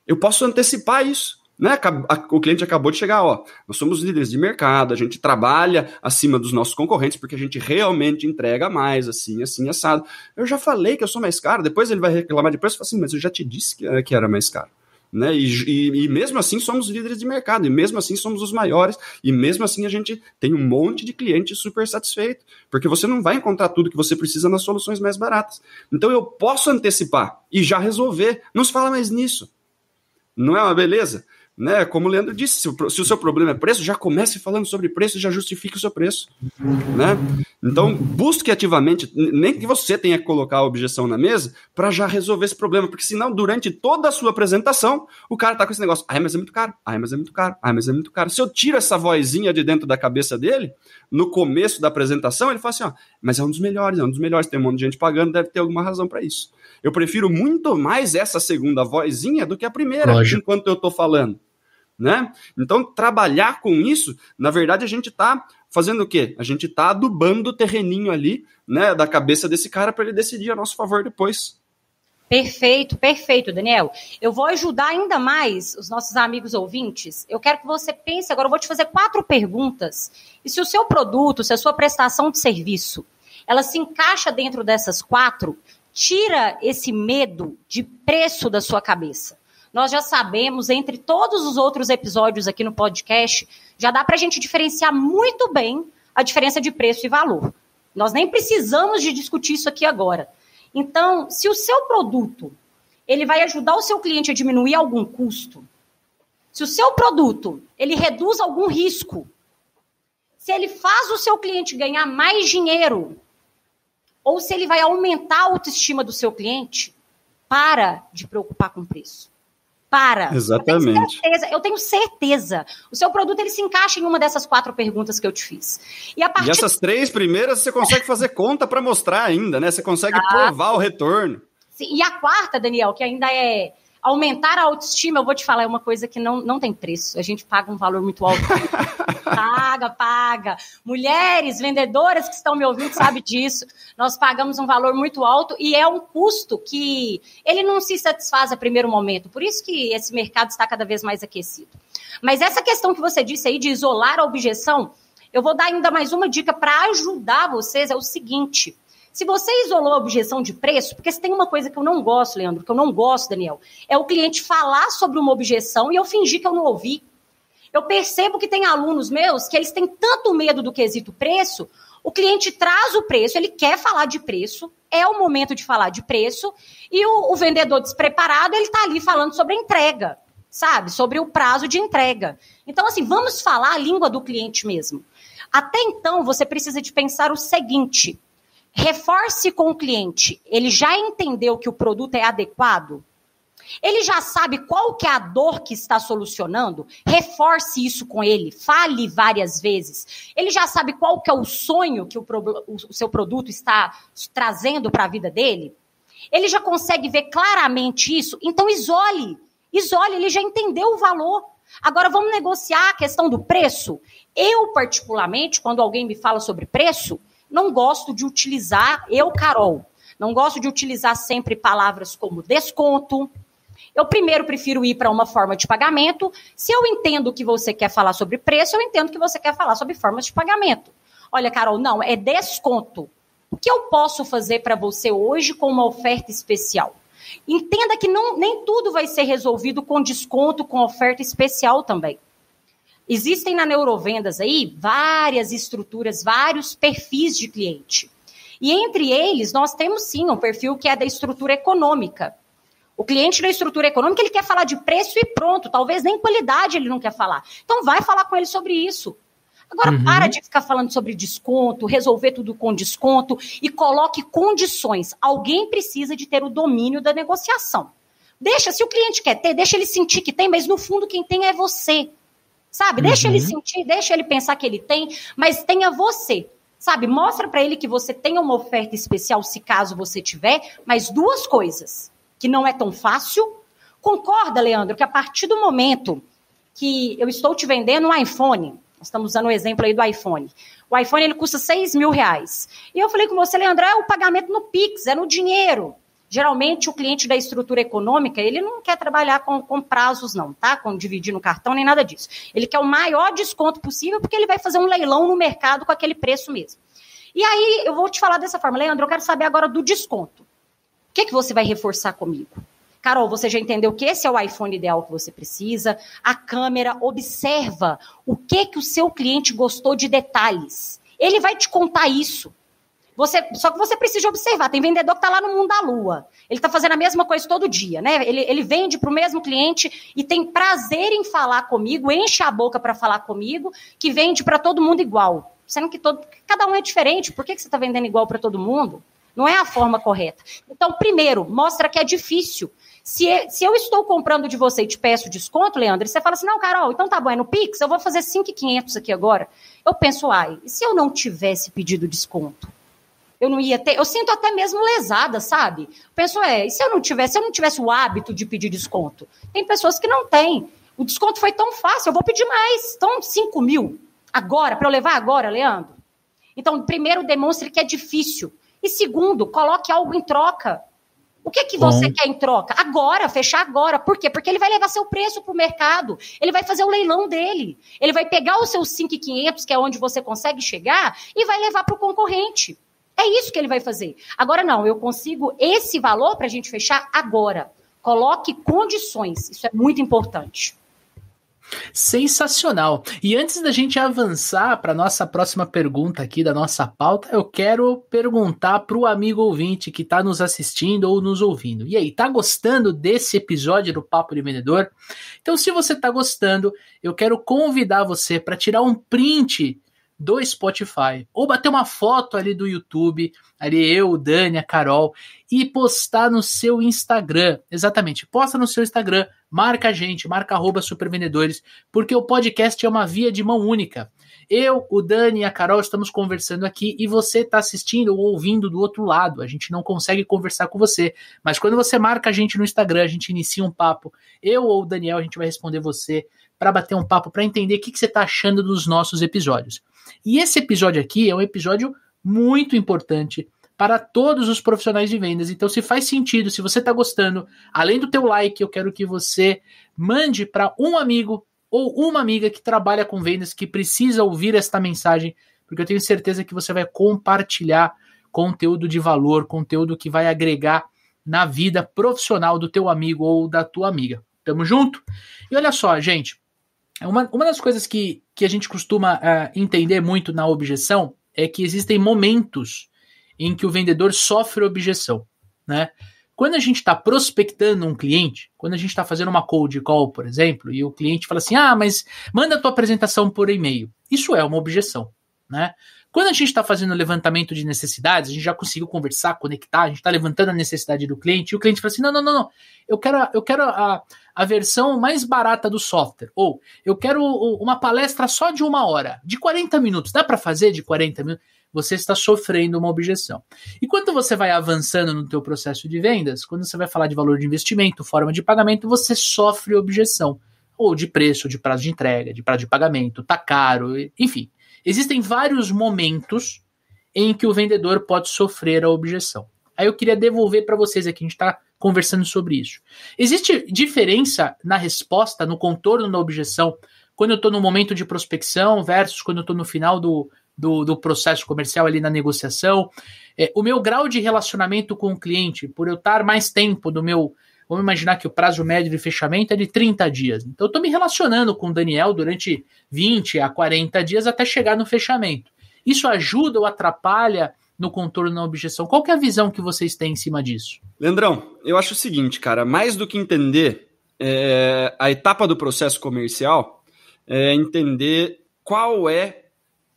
Eu posso antecipar isso, né? O cliente acabou de chegar, nós somos líderes de mercado, a gente trabalha acima dos nossos concorrentes porque a gente realmente entrega mais, assim, assado. Eu já falei que eu sou mais caro, depois ele vai reclamar de preço e fala assim, mas eu já te disse que era mais caro. Né? E mesmo assim somos líderes de mercado, e mesmo assim somos os maiores, e mesmo assim a gente tem um monte de cliente super satisfeito, porque você não vai encontrar tudo que você precisa nas soluções mais baratas. Então eu posso antecipar e já resolver, não se fala mais nisso. Não é uma beleza? né? Como o Leandro disse, se o seu problema é preço, já comece falando sobre preço e já justifique o seu preço, né? Então, busque ativamente, nem que você tenha que colocar a objeção na mesa para já resolver esse problema, porque senão, durante toda a sua apresentação, o cara tá com esse negócio, mas é muito caro, mas é muito caro, mas é muito caro. Se eu tiro essa vozinha de dentro da cabeça dele, no começo da apresentação, ele fala assim, mas é um dos melhores, tem um monte de gente pagando, deve ter alguma razão para isso. Eu prefiro muito mais essa segunda vozinha do que a primeira, enquanto eu tô falando. Né? Então, trabalhar com isso, na verdade, a gente está fazendo o quê? A gente está adubando o terreninho ali, né, da cabeça desse cara para ele decidir a nosso favor depois. Perfeito, perfeito, Daniel. Eu vou ajudar ainda mais os nossos amigos ouvintes. Eu quero que você pense, agora eu vou te fazer 4 perguntas. E se o seu produto, se a sua prestação de serviço, ela se encaixa dentro dessas 4, tira esse medo de preço da sua cabeça. Nós já sabemos, entre todos os outros episódios aqui no podcast, já dá para a gente diferenciar muito bem a diferença de preço e valor. Nós nem precisamos de discutir isso aqui agora. Então, se o seu produto ele vai ajudar o seu cliente a diminuir algum custo, se o seu produto ele reduz algum risco, se ele faz o seu cliente ganhar mais dinheiro, ou se ele vai aumentar a autoestima do seu cliente, para de preocupar com o preço. Para. Exatamente. Eu tenho certeza. O seu produto ele se encaixa em uma dessas 4 perguntas que eu te fiz. E essas 3 primeiras você consegue fazer conta para mostrar ainda, né? Você consegue provar o retorno. Sim. E a 4ª, Daniel, que ainda é aumentar a autoestima, eu vou te falar, é uma coisa que não tem preço. A gente paga um valor muito alto. Paga. Mulheres, vendedoras que estão me ouvindo sabem disso. Nós pagamos um valor muito alto e é um custo que ele não se satisfaz a primeiro momento. Por isso que esse mercado está cada vez mais aquecido. Mas essa questão que você disse aí de isolar a objeção, eu vou dar ainda mais uma dica para ajudar vocês, é o seguinte. Se você isolou a objeção de preço, porque se tem uma coisa que eu não gosto, Leandro, que eu não gosto, Daniel, é o cliente falar sobre uma objeção e eu fingir que eu não ouvi. Eu percebo que tem alunos meus que eles têm tanto medo do quesito preço, o cliente traz o preço, ele quer falar de preço, é o momento de falar de preço, e o vendedor despreparado, ele está ali falando sobre a entrega, sabe? Sobre o prazo de entrega. Então, assim, vamos falar a língua do cliente mesmo. Até então, você precisa de pensar o seguinte: reforce com o cliente, ele já entendeu que o produto é adequado? Ele já sabe qual que é a dor que está solucionando? Reforce isso com ele, fale várias vezes. Ele já sabe qual que é o sonho que o seu produto está trazendo para a vida dele? Ele já consegue ver claramente isso? Então isole, ele já entendeu o valor. Agora vamos negociar a questão do preço? Eu, particularmente, quando alguém me fala sobre preço, não gosto de utilizar, Carol, não gosto de utilizar sempre palavras como desconto. Eu primeiro prefiro ir para uma forma de pagamento. Se eu entendo que você quer falar sobre preço, eu entendo que você quer falar sobre formas de pagamento. Olha, Carol, não, é desconto. O que eu posso fazer para você hoje com uma oferta especial? Entenda que nem tudo vai ser resolvido com desconto, com oferta especial também. Existem na Neurovendas aí várias estruturas, vários perfis de cliente. E entre eles, nós temos sim um perfil que é da estrutura econômica. O cliente da estrutura econômica, ele quer falar de preço e pronto. Talvez nem qualidade ele não quer falar. Então vai falar com ele sobre isso. Agora para de ficar falando sobre desconto, resolver tudo com desconto e coloque condições. Alguém precisa de ter o domínio da negociação. Se o cliente quer ter, deixa ele sentir que tem, mas no fundo quem tem é você. Sabe? Deixa ele sentir, deixa ele pensar que ele tem, mas tenha você. Sabe? Mostra para ele que você tem uma oferta especial, se caso você tiver, mas 2 coisas. Que não é tão fácil. Concorda, Leandro, que a partir do momento que eu estou te vendendo um iPhone, nós estamos usando o exemplo aí do iPhone. O iPhone, ele custa R$6.000. E eu falei com você, Leandro, é o pagamento no Pix, é no dinheiro. Geralmente, o cliente da estrutura econômica, ele não quer trabalhar com prazos, não, tá? Com dividir no cartão, nem nada disso. Ele quer o maior desconto possível, porque ele vai fazer um leilão no mercado com aquele preço mesmo. E aí, eu vou te falar dessa forma. Leandro, eu quero saber agora do desconto. O que você vai reforçar comigo? Carol, você já entendeu que esse é o iPhone ideal que você precisa. A câmera, observa o que o seu cliente gostou de detalhes. Ele vai te contar isso. Só que você precisa observar, tem vendedor que está lá no mundo da lua. Ele está fazendo a mesma coisa todo dia, né? Ele vende para o mesmo cliente e tem prazer em falar comigo, enche a boca para falar comigo, que vende para todo mundo igual. Sendo que cada um é diferente, por que você está vendendo igual para todo mundo? Não é a forma correta. Então, primeiro, mostra que é difícil. Se eu estou comprando de você e te peço desconto, Leandro, e você fala assim, não, Carol, então tá bom, é no Pix, eu vou fazer 5.500 aqui agora. Eu penso, e se eu não tivesse pedido desconto? Eu não ia ter, eu sinto até mesmo lesada, sabe? Penso, e se eu não tivesse o hábito de pedir desconto? Tem pessoas que não têm. O desconto foi tão fácil, eu vou pedir mais. Então, 5 mil. Agora, para eu levar agora, Leandro? Então, primeiro, demonstre que é difícil. E segundo, coloque algo em troca. O que você quer em troca? Agora, fechar agora. Por quê? Porque ele vai levar seu preço para o mercado. Ele vai fazer o leilão dele. Ele vai pegar os seus 5.500, que é onde você consegue chegar, e vai levar para o concorrente. É isso que ele vai fazer. Agora não, eu consigo esse valor para a gente fechar agora. Coloque condições, isso é muito importante. Sensacional. E antes da gente avançar para a nossa próxima pergunta aqui da nossa pauta, eu quero perguntar para o amigo ouvinte que está nos assistindo ou nos ouvindo. E aí, tá gostando desse episódio do Papo de Vendedor? Então, se você está gostando, eu quero convidar você para tirar um print do Spotify, ou bater uma foto ali do YouTube, ali eu, o Dani, a Carol, e postar no seu Instagram. Exatamente, posta no seu Instagram, marca a gente, marca @supervendedores, porque o podcast é uma via de mão única. Eu, o Dani e a Carol estamos conversando aqui e você está assistindo ou ouvindo do outro lado. A gente não consegue conversar com você, mas quando você marca a gente no Instagram, a gente inicia um papo. Eu ou o Daniel, a gente vai responder você para bater um papo, para entender o que você está achando dos nossos episódios. E esse episódio aqui é um episódio muito importante para todos os profissionais de vendas. Então, se faz sentido, se você está gostando, além do teu like, eu quero que você mande para um amigo ou uma amiga que trabalha com vendas, que precisa ouvir esta mensagem, porque eu tenho certeza que você vai compartilhar conteúdo de valor, conteúdo que vai agregar na vida profissional do teu amigo ou da tua amiga. Tamo junto? E olha só, gente, uma das coisas que a gente costuma entender muito na objeção é que existem momentos em que o vendedor sofre objeção, né? Quando a gente está prospectando um cliente, quando a gente está fazendo uma cold call, por exemplo, e o cliente fala assim, mas manda a tua apresentação por e-mail. Isso é uma objeção, né? Quando a gente está fazendo levantamento de necessidades, a gente já conseguiu conversar, conectar, a gente está levantando a necessidade do cliente, e o cliente fala assim, não, eu quero a versão mais barata do software, ou eu quero uma palestra só de 1 hora, de 40 minutos, dá para fazer de 40 minutos? Você está sofrendo uma objeção. E quando você vai avançando no teu processo de vendas, quando você vai falar de valor de investimento, forma de pagamento, você sofre objeção, ou de preço, de prazo de entrega, de prazo de pagamento, tá caro, enfim. Existem vários momentos em que o vendedor pode sofrer a objeção. Aí eu queria devolver para vocês aqui, a gente está conversando sobre isso. Existe diferença na resposta, no contorno da objeção, quando eu estou no momento de prospecção versus quando eu estou no final do processo comercial ali na negociação? O meu grau de relacionamento com o cliente, por eu estar mais tempo do meu... Vamos imaginar que o prazo médio de fechamento é de 30 dias. Então, eu estou me relacionando com o Daniel durante 20 a 40 dias até chegar no fechamento. Isso ajuda ou atrapalha no contorno da objeção? Qual que é a visão que vocês têm em cima disso? Leandrão, eu acho o seguinte, cara, mais do que entender a etapa do processo comercial, é entender qual é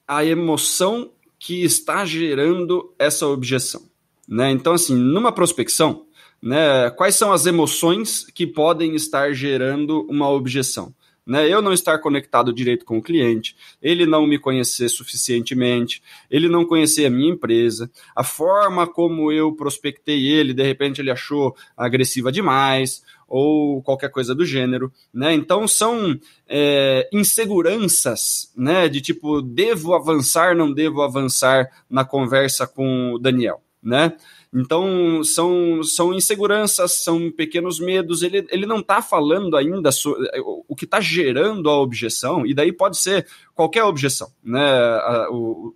a emoção que está gerando essa objeção, né? Então, assim, numa prospecção, né, quais são as emoções que podem estar gerando uma objeção? Né, eu não estar conectado direito com o cliente, ele não me conhecer suficientemente, ele não conhecer a minha empresa, a forma como eu prospectei ele, de repente ele achou agressiva demais, ou qualquer coisa do gênero, né? Então são inseguranças, né, de tipo, devo avançar, não devo avançar na conversa com o Daniel, né? Então, são inseguranças, são pequenos medos, ele não está falando ainda o que está gerando a objeção, e daí pode ser qualquer objeção, né?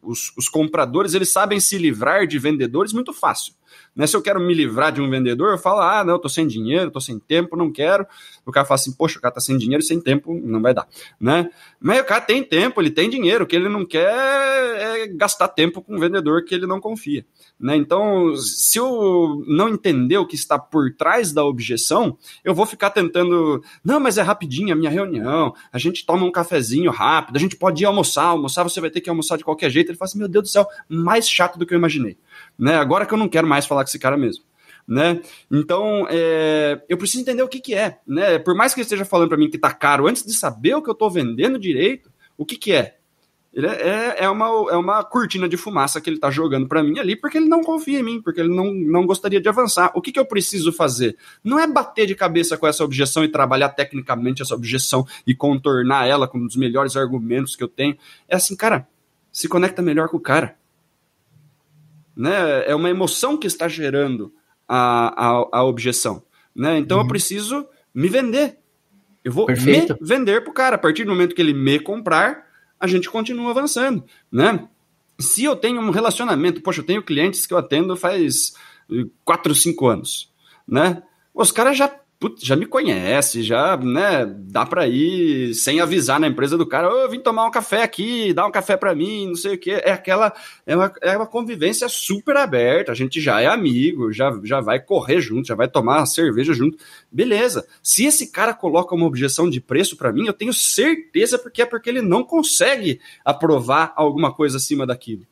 Os compradores, eles sabem se livrar de vendedores muito fácil. Né? Se eu quero me livrar de um vendedor, eu falo, não, eu tô sem dinheiro, tô sem tempo, não quero. O cara fala assim, poxa, o cara tá sem dinheiro e sem tempo, não vai dar, né? Mas o cara tem tempo, ele tem dinheiro, o que ele não quer é gastar tempo com um vendedor que ele não confia, né? Então, se eu não entender o que está por trás da objeção, eu vou ficar tentando, não, mas é rapidinho a minha reunião, a gente toma um cafezinho rápido, a gente pode ir almoçar você vai ter que almoçar de qualquer jeito. Ele fala assim, meu Deus do céu, mais chato do que eu imaginei, né? Agora que eu não quero mais falar com esse cara mesmo, né? Então, eu preciso entender o que é, né? Por mais que ele esteja falando para mim que tá caro, antes de saber o que eu tô vendendo direito, o que é? Ele é uma cortina de fumaça que ele tá jogando para mim ali, porque ele não confia em mim, porque ele não gostaria de avançar. O que eu preciso fazer? Não é bater de cabeça com essa objeção e trabalhar tecnicamente essa objeção e contornar ela com um dos melhores argumentos que eu tenho. É assim, cara, se conecta melhor com o cara. Né? É uma emoção que está gerando a objeção, né? Então eu preciso me vender. Eu vou me vender pro cara. A partir do momento que ele me comprar, a gente continua avançando, né? Se eu tenho um relacionamento, poxa, eu tenho clientes que eu atendo faz 4, 5 anos, né? Os caras já me conhece, já, né, dá pra ir sem avisar na empresa do cara, eu vim tomar um café aqui, dá um café pra mim, não sei o quê. É uma convivência super aberta, a gente já é amigo, já vai correr junto, já vai tomar cerveja junto. Beleza. Se esse cara coloca uma objeção de preço pra mim, eu tenho certeza porque ele não consegue aprovar alguma coisa acima daquilo.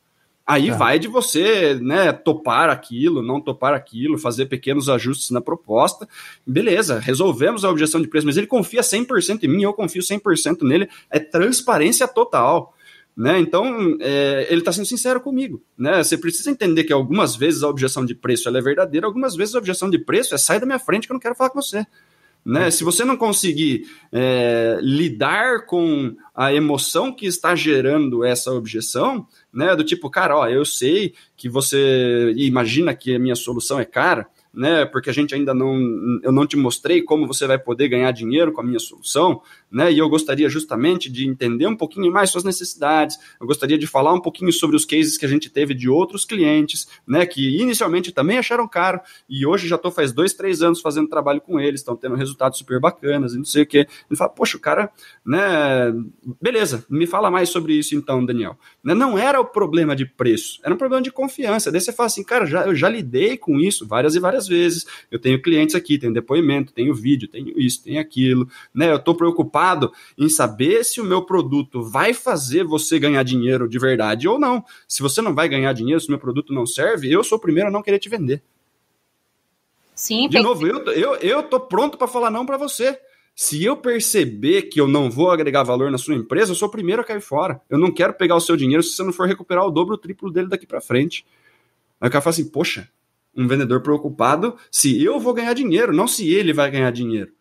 Aí vai de você, né, topar aquilo, não topar aquilo, fazer pequenos ajustes na proposta. Beleza, resolvemos a objeção de preço, mas ele confia 100% em mim, eu confio 100% nele. É transparência total, né? Então, ele está sendo sincero comigo, né? Você precisa entender que algumas vezes a objeção de preço ela é verdadeira, algumas vezes a objeção de preço é sai da minha frente que eu não quero falar com você. Né? Se você não conseguir lidar com a emoção que está gerando essa objeção, né, do tipo, cara, eu sei que você imagina que a minha solução é cara, né, porque a gente ainda eu não te mostrei como você vai poder ganhar dinheiro com a minha solução, né, e eu gostaria justamente de entender um pouquinho mais suas necessidades, eu gostaria de falar um pouquinho sobre os cases que a gente teve de outros clientes, né, que inicialmente também acharam caro, e hoje já estou faz 2, 3 anos fazendo trabalho com eles, estão tendo resultados super bacanas, e não sei o quê. Ele fala, poxa, o cara, né, beleza, me fala mais sobre isso então, Daniel. Não era o problema de preço, era um problema de confiança. Daí você fala assim, cara, eu já lidei com isso várias e várias vezes, eu tenho clientes aqui, tenho depoimento, tenho vídeo, tenho isso, tenho aquilo, né, eu estou preocupado em saber se o meu produto vai fazer você ganhar dinheiro de verdade ou não. Se você não vai ganhar dinheiro, se o meu produto não serve, eu sou o primeiro a não querer te vender. Sim, de novo, eu tô pronto para falar não para você. Se eu perceber que eu não vou agregar valor na sua empresa, eu sou o primeiro a cair fora. Eu não quero pegar o seu dinheiro se você não for recuperar o dobro, o triplo dele daqui para frente. Aí o cara fala assim, poxa, um vendedor preocupado se eu vou ganhar dinheiro, não se ele vai ganhar dinheiro.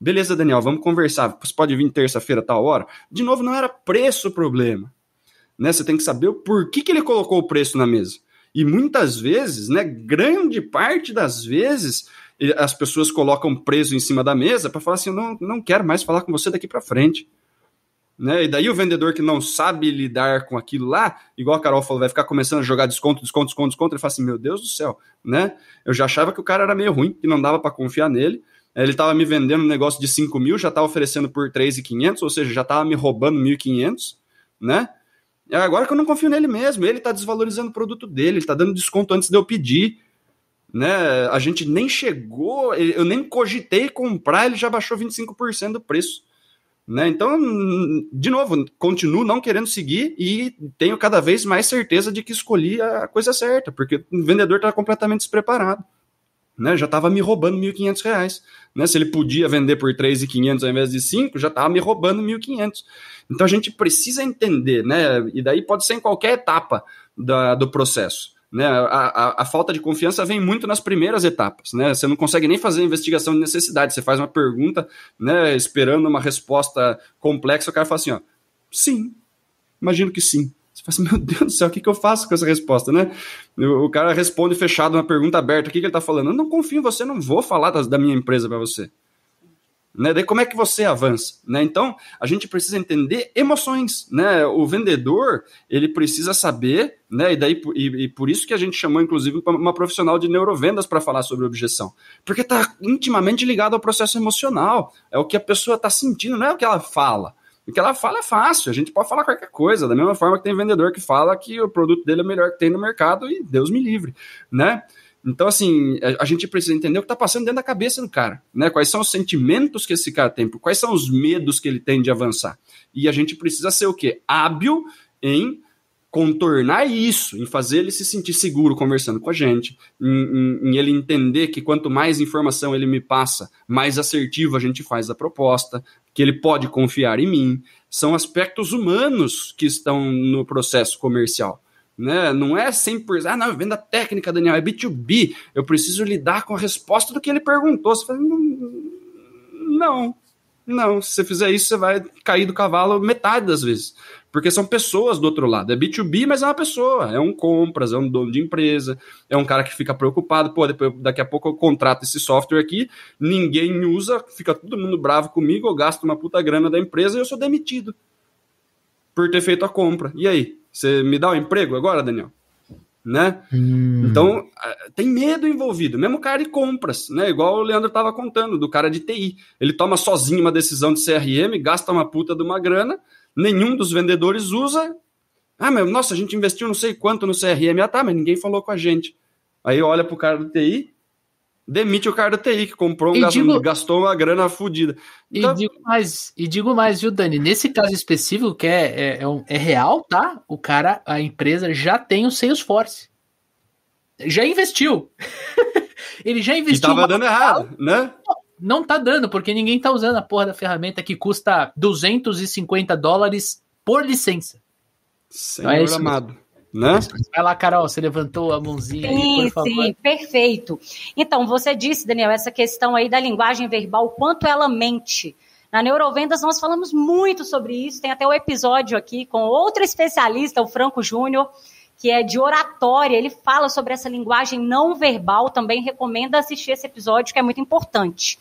Beleza, Daniel, vamos conversar. Você pode vir terça-feira, tal hora? De novo, não era preço o problema. Né? Você tem que saber o porquê que ele colocou o preço na mesa. E muitas vezes, né, grande parte das vezes, as pessoas colocam preço em cima da mesa para falar assim, eu não quero mais falar com você daqui para frente. Né? E daí o vendedor que não sabe lidar com aquilo lá, igual a Carol falou, vai ficar começando a jogar desconto, ele fala assim, meu Deus do céu, né? Eu já achava que o cara era meio ruim, que não dava para confiar nele. Ele estava me vendendo um negócio de 5 mil, já estava oferecendo por 3.500, ou seja, já estava me roubando 1.500, né? Agora que eu não confio nele mesmo, ele está desvalorizando o produto dele, ele está dando desconto antes de eu pedir, né? A gente nem chegou, eu nem cogitei comprar, ele já baixou 25% do preço, né? Então, de novo, continuo não querendo seguir e tenho cada vez mais certeza de que escolhi a coisa certa, porque o vendedor está completamente despreparado. Né, já estava me roubando R$1.500. Né, se ele podia vender por 3.500 ao invés de 5, já estava me roubando 1.500. Então a gente precisa entender, né, e daí pode ser em qualquer etapa do processo. Né, a falta de confiança vem muito nas primeiras etapas. Né, você não consegue nem fazer investigação de necessidade. Você faz uma pergunta, né, esperando uma resposta complexa, o cara fala assim, ó, sim, imagino que sim. Você fala assim, meu Deus do céu, o que eu faço com essa resposta, né? O cara responde fechado uma pergunta aberta, o que ele tá falando? Eu não confio em você, não vou falar da minha empresa para você. Né? Daí como é que você avança? Né? Então, a gente precisa entender emoções. Né? O vendedor, ele precisa saber, né? E por isso que a gente chamou, inclusive, uma profissional de neurovendas para falar sobre objeção. Porque está intimamente ligado ao processo emocional. É o que a pessoa está sentindo, não é o que ela fala. O que ela fala é fácil, a gente pode falar qualquer coisa, da mesma forma que tem vendedor que fala que o produto dele é o melhor que tem no mercado e Deus me livre, né? Então, assim, a gente precisa entender o que está passando dentro da cabeça do cara, né? Quais são os sentimentos que esse cara tem, quais são os medos que ele tem de avançar. E a gente precisa ser o quê? Hábil em contornar isso, em fazer ele se sentir seguro conversando com a gente, em ele entender que quanto mais informação ele me passa, mais assertivo a gente faz a proposta, que ele pode confiar em mim. São aspectos humanos que estão no processo comercial. Né? Não é 100%, não, venda técnica, Daniel, é B2B, eu preciso lidar com a resposta do que ele perguntou. Você fala, não, se você fizer isso, você vai cair do cavalo metade das vezes, porque são pessoas do outro lado, é B2B, mas é uma pessoa, é um compras, é um dono de empresa, é um cara que fica preocupado, daqui a pouco eu contrato esse software aqui, ninguém usa, fica todo mundo bravo comigo, eu gasto uma puta grana da empresa e eu sou demitido por ter feito a compra, e aí? Você me dá um emprego agora, Daniel? Né? Então, tem medo envolvido. Mesmo o cara de compras, né? Igual o Leandro estava contando, do cara de TI. Ele toma sozinho uma decisão de CRM, gasta uma puta de uma grana, nenhum dos vendedores usa. Nossa, a gente investiu não sei quanto no CRM. Mas ninguém falou com a gente. Aí olha pro cara do TI, demite o cara do TI, que comprou gastou uma grana fodida. Então, e digo mais, viu, Dani? Nesse caso específico, que é real, tá? A empresa já tem o Salesforce. Já investiu. Ele já investiu. E tava dando errado, né? Não tá dando, porque ninguém tá usando a porra da ferramenta que custa $250 por licença. Senhor amado. Né? Vai lá, Carol, você levantou a mãozinha aí, por favor. Sim, perfeito. Então, você disse, Daniel, essa questão aí da linguagem verbal, o quanto ela mente. Na Neurovendas nós falamos muito sobre isso, tem até um episódio aqui com outro especialista, o Franco Júnior, que é de oratória, ele fala sobre essa linguagem não verbal, também recomendo assistir esse episódio, que é muito importante.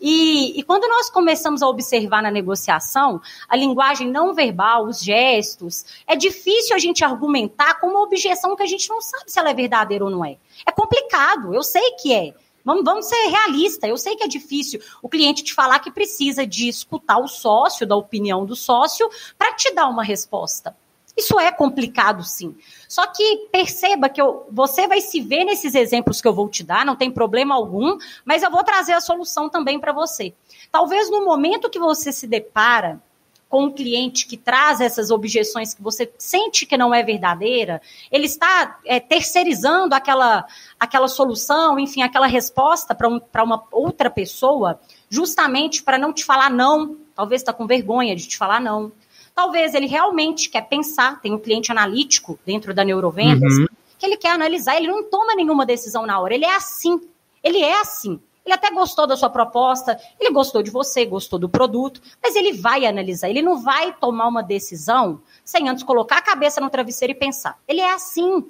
E quando nós começamos a observar na negociação, a linguagem não verbal, os gestos, é difícil a gente argumentar com uma objeção que a gente não sabe se ela é verdadeira ou não é. É complicado, eu sei que é. Vamos ser realistas, eu sei que é difícil o cliente te falar que precisa de escutar o sócio, da opinião do sócio, para te dar uma resposta. Isso é complicado, sim. Só que perceba que você vai se ver nesses exemplos que eu vou te dar, não tem problema algum, mas eu vou trazer a solução também para você. Talvez no momento que você se depara com um cliente que traz essas objeções que você sente que não é verdadeira, ele está terceirizando aquela solução, enfim, aquela resposta para uma outra pessoa, justamente para não te falar não, talvez está com vergonha de te falar não. Talvez ele realmente quer pensar, tem um cliente analítico dentro da Neurovendas, que ele quer analisar, ele não toma nenhuma decisão na hora, ele é assim. Ele até gostou da sua proposta, ele gostou de você, gostou do produto, mas ele vai analisar, ele não vai tomar uma decisão sem antes colocar a cabeça no travesseiro e pensar. Ele é assim,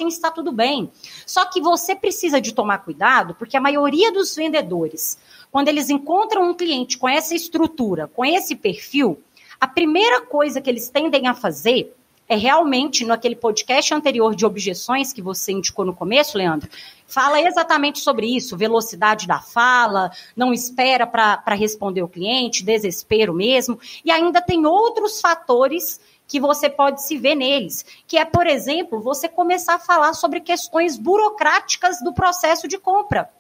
está tudo bem. Só que você precisa de tomar cuidado, porque a maioria dos vendedores, quando eles encontram um cliente com essa estrutura, com esse perfil, a primeira coisa que eles tendem a fazer é realmente, naquele podcast anterior de objeções que você indicou no começo, Leandro, fala exatamente sobre isso, velocidade da fala, não espera para responder o cliente, desespero mesmo, e ainda tem outros fatores que você pode se ver neles, que é, por exemplo, você começar a falar sobre questões burocráticas do processo de compra.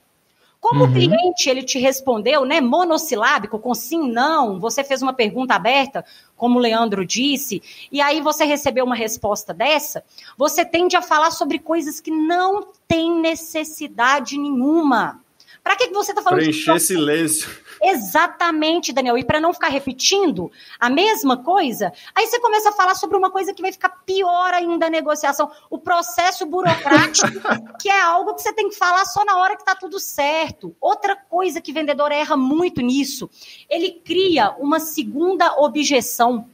Como o cliente ele te respondeu, né, monossilábico, com sim, não, você fez uma pergunta aberta, como o Leandro disse, e aí você recebeu uma resposta dessa, você tende a falar sobre coisas que não tem necessidade nenhuma. Para que você está falando preencher silêncio. Exatamente, Daniel. E para não ficar repetindo a mesma coisa, aí você começa a falar sobre uma coisa que vai ficar pior ainda a negociação, o processo burocrático, que é algo que você tem que falar só na hora que está tudo certo. Outra coisa que vendedor erra muito nisso, ele cria uma segunda objeção.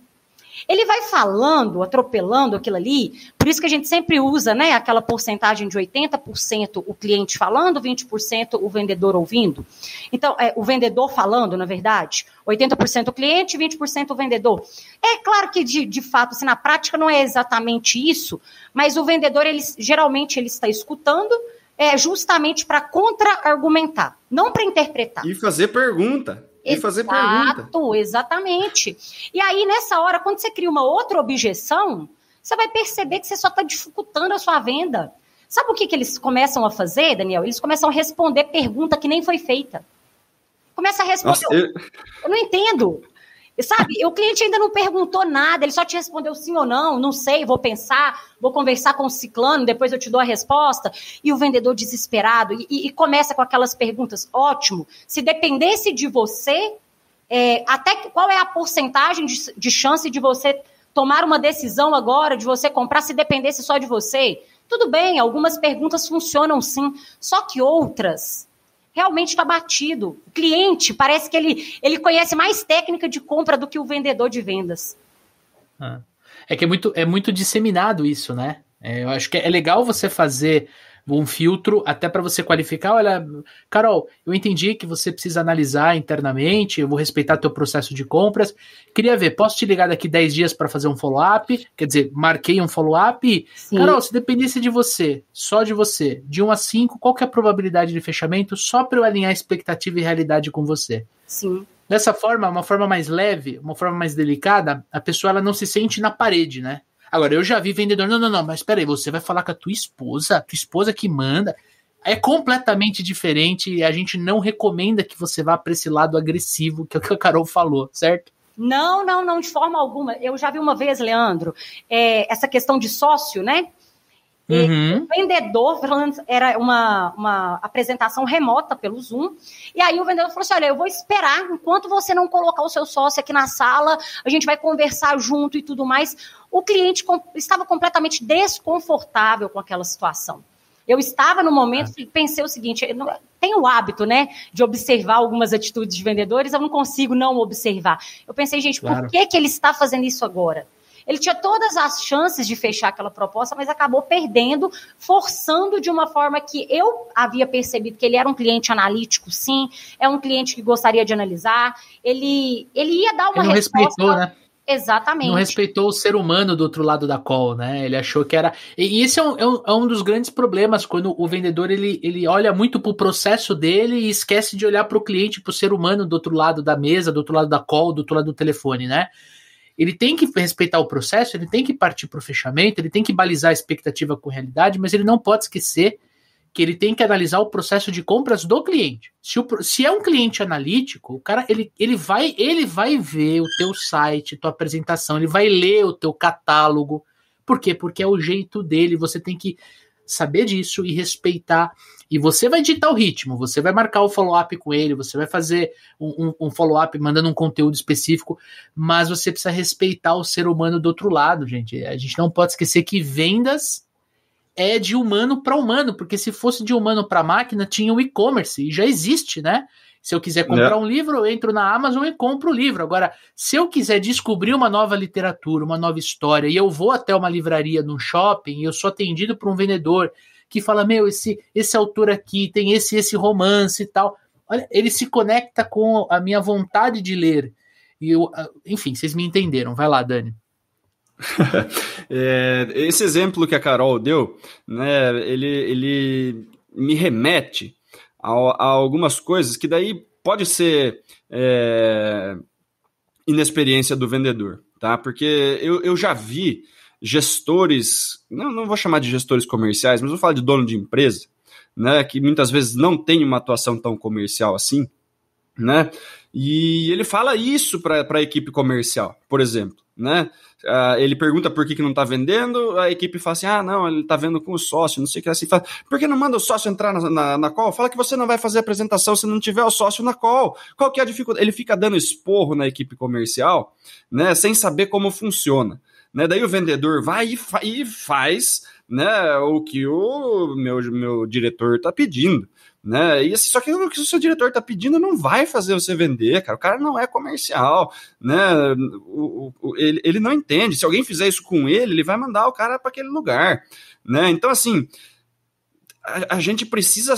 Ele vai falando, atropelando aquilo ali, por isso que a gente sempre usa, né, aquela porcentagem de 80% o cliente falando, 20% o vendedor ouvindo. Então, o vendedor falando, na verdade, 80% o cliente, 20% o vendedor. É claro que, de fato, assim, na prática não é exatamente isso, mas o vendedor, geralmente, ele está escutando justamente para contra-argumentar, não para interpretar. E fazer pergunta. Exato, exatamente. E aí, nessa hora, quando você cria uma outra objeção, você vai perceber que você só está dificultando a sua venda. Sabe o que eles começam a fazer, Daniel? Eles começam a responder pergunta que nem foi feita. Começa a responder. Nossa, eu não entendo. Sabe, o cliente ainda não perguntou nada, ele só te respondeu sim ou não, não sei, vou pensar, vou conversar com o ciclano, depois eu te dou a resposta. E o vendedor desesperado, e começa com aquelas perguntas, ótimo, se dependesse de você, até qual é a porcentagem de chance de você tomar uma decisão agora, de você comprar, se dependesse só de você? Tudo bem, algumas perguntas funcionam sim, só que outras realmente está batido. O cliente parece que ele conhece mais técnica de compra do que o vendedor de vendas. É que é muito disseminado isso, né? Eu acho que é legal você fazer um filtro até para você qualificar. Olha, Carol, eu entendi que você precisa analisar internamente, eu vou respeitar teu processo de compras. Queria ver, posso te ligar daqui 10 dias para fazer um follow-up? Quer dizer, marquei um follow-up. Sim. Carol, se dependesse de você, só de você, de 1 a 5, qual que é a probabilidade de fechamento só para eu alinhar expectativa e realidade com você? Sim. Dessa forma, uma forma mais leve, uma forma mais delicada, a pessoa ela não se sente na parede, né? Agora, eu já vi vendedor, não, mas peraí, você vai falar com a tua esposa que manda. É completamente diferente e a gente não recomenda que você vá para esse lado agressivo, que é o que a Carol falou, certo? Não, de forma alguma. Eu já vi uma vez, Leandro, essa questão de sócio, né? O vendedor, era uma apresentação remota pelo Zoom, e aí o vendedor falou assim, olha, eu vou esperar, enquanto você não colocar o seu sócio aqui na sala, a gente vai conversar junto e tudo mais. O cliente estava completamente desconfortável com aquela situação. Eu estava no momento e pensei o seguinte, eu tenho o hábito, né, de observar algumas atitudes de vendedores, eu não consigo não observar. Eu pensei, gente, por que ele está fazendo isso agora? Ele tinha todas as chances de fechar aquela proposta, mas acabou perdendo, forçando de uma forma que eu havia percebido que ele era um cliente analítico, sim, é um cliente que gostaria de analisar, ele ia dar uma resposta... Respeitou, né? Exatamente. Não respeitou o ser humano do outro lado da call, né? Ele achou que era... E esse é um dos grandes problemas, quando o vendedor ele olha muito pro processo dele e esquece de olhar pro cliente, pro ser humano do outro lado da mesa, do outro lado da call, do outro lado do telefone, né? Ele tem que respeitar o processo, ele tem que partir para o fechamento, ele tem que balizar a expectativa com a realidade, mas ele não pode esquecer que ele tem que analisar o processo de compras do cliente. Se é um cliente analítico, o cara ele vai ver o teu site, tua apresentação, ele vai ler o teu catálogo. Por quê? Porque é o jeito dele, você tem que saber disso e respeitar. E você vai ditar o ritmo, você vai marcar o follow-up com ele, você vai fazer um follow-up mandando um conteúdo específico, mas você precisa respeitar o ser humano do outro lado, gente. A gente não pode esquecer que vendas é de humano para humano, porque se fosse de humano para máquina, tinha o e-commerce, e já existe, né? Se eu quiser comprar um livro, eu entro na Amazon e compro o livro. Agora, se eu quiser descobrir uma nova literatura, uma nova história, e eu vou até uma livraria num shopping, e eu sou atendido por um vendedor que fala, esse autor aqui tem esse romance e tal. Olha, ele se conecta com a minha vontade de ler. E enfim, vocês me entenderam. Vai lá, Dani. Esse exemplo que a Carol deu, né, ele me remete a algumas coisas que daí pode ser inexperiência do vendedor, tá? Porque eu já vi gestores, não vou chamar de gestores comerciais, mas vou falar de dono de empresa, né, que muitas vezes não tem uma atuação tão comercial assim, né? E ele fala isso para a equipe comercial, por exemplo, né? Ele pergunta por que não está vendendo, a equipe fala assim, não, ele está vendo com o sócio, não sei o que, assim, fala, por que não manda o sócio entrar na call? Fala que você não vai fazer a apresentação se não tiver o sócio na call. Qual que é a dificuldade? Ele fica dando esporro na equipe comercial, né, sem saber como funciona, né? Daí o vendedor vai e faz, né, o que o meu diretor está pedindo, né? E assim, só que o que o seu diretor está pedindo não vai fazer você vender, cara. O cara não é comercial, né? Ele não entende. Se alguém fizer isso com ele vai mandar o cara para aquele lugar, né? Então, assim, a gente precisa,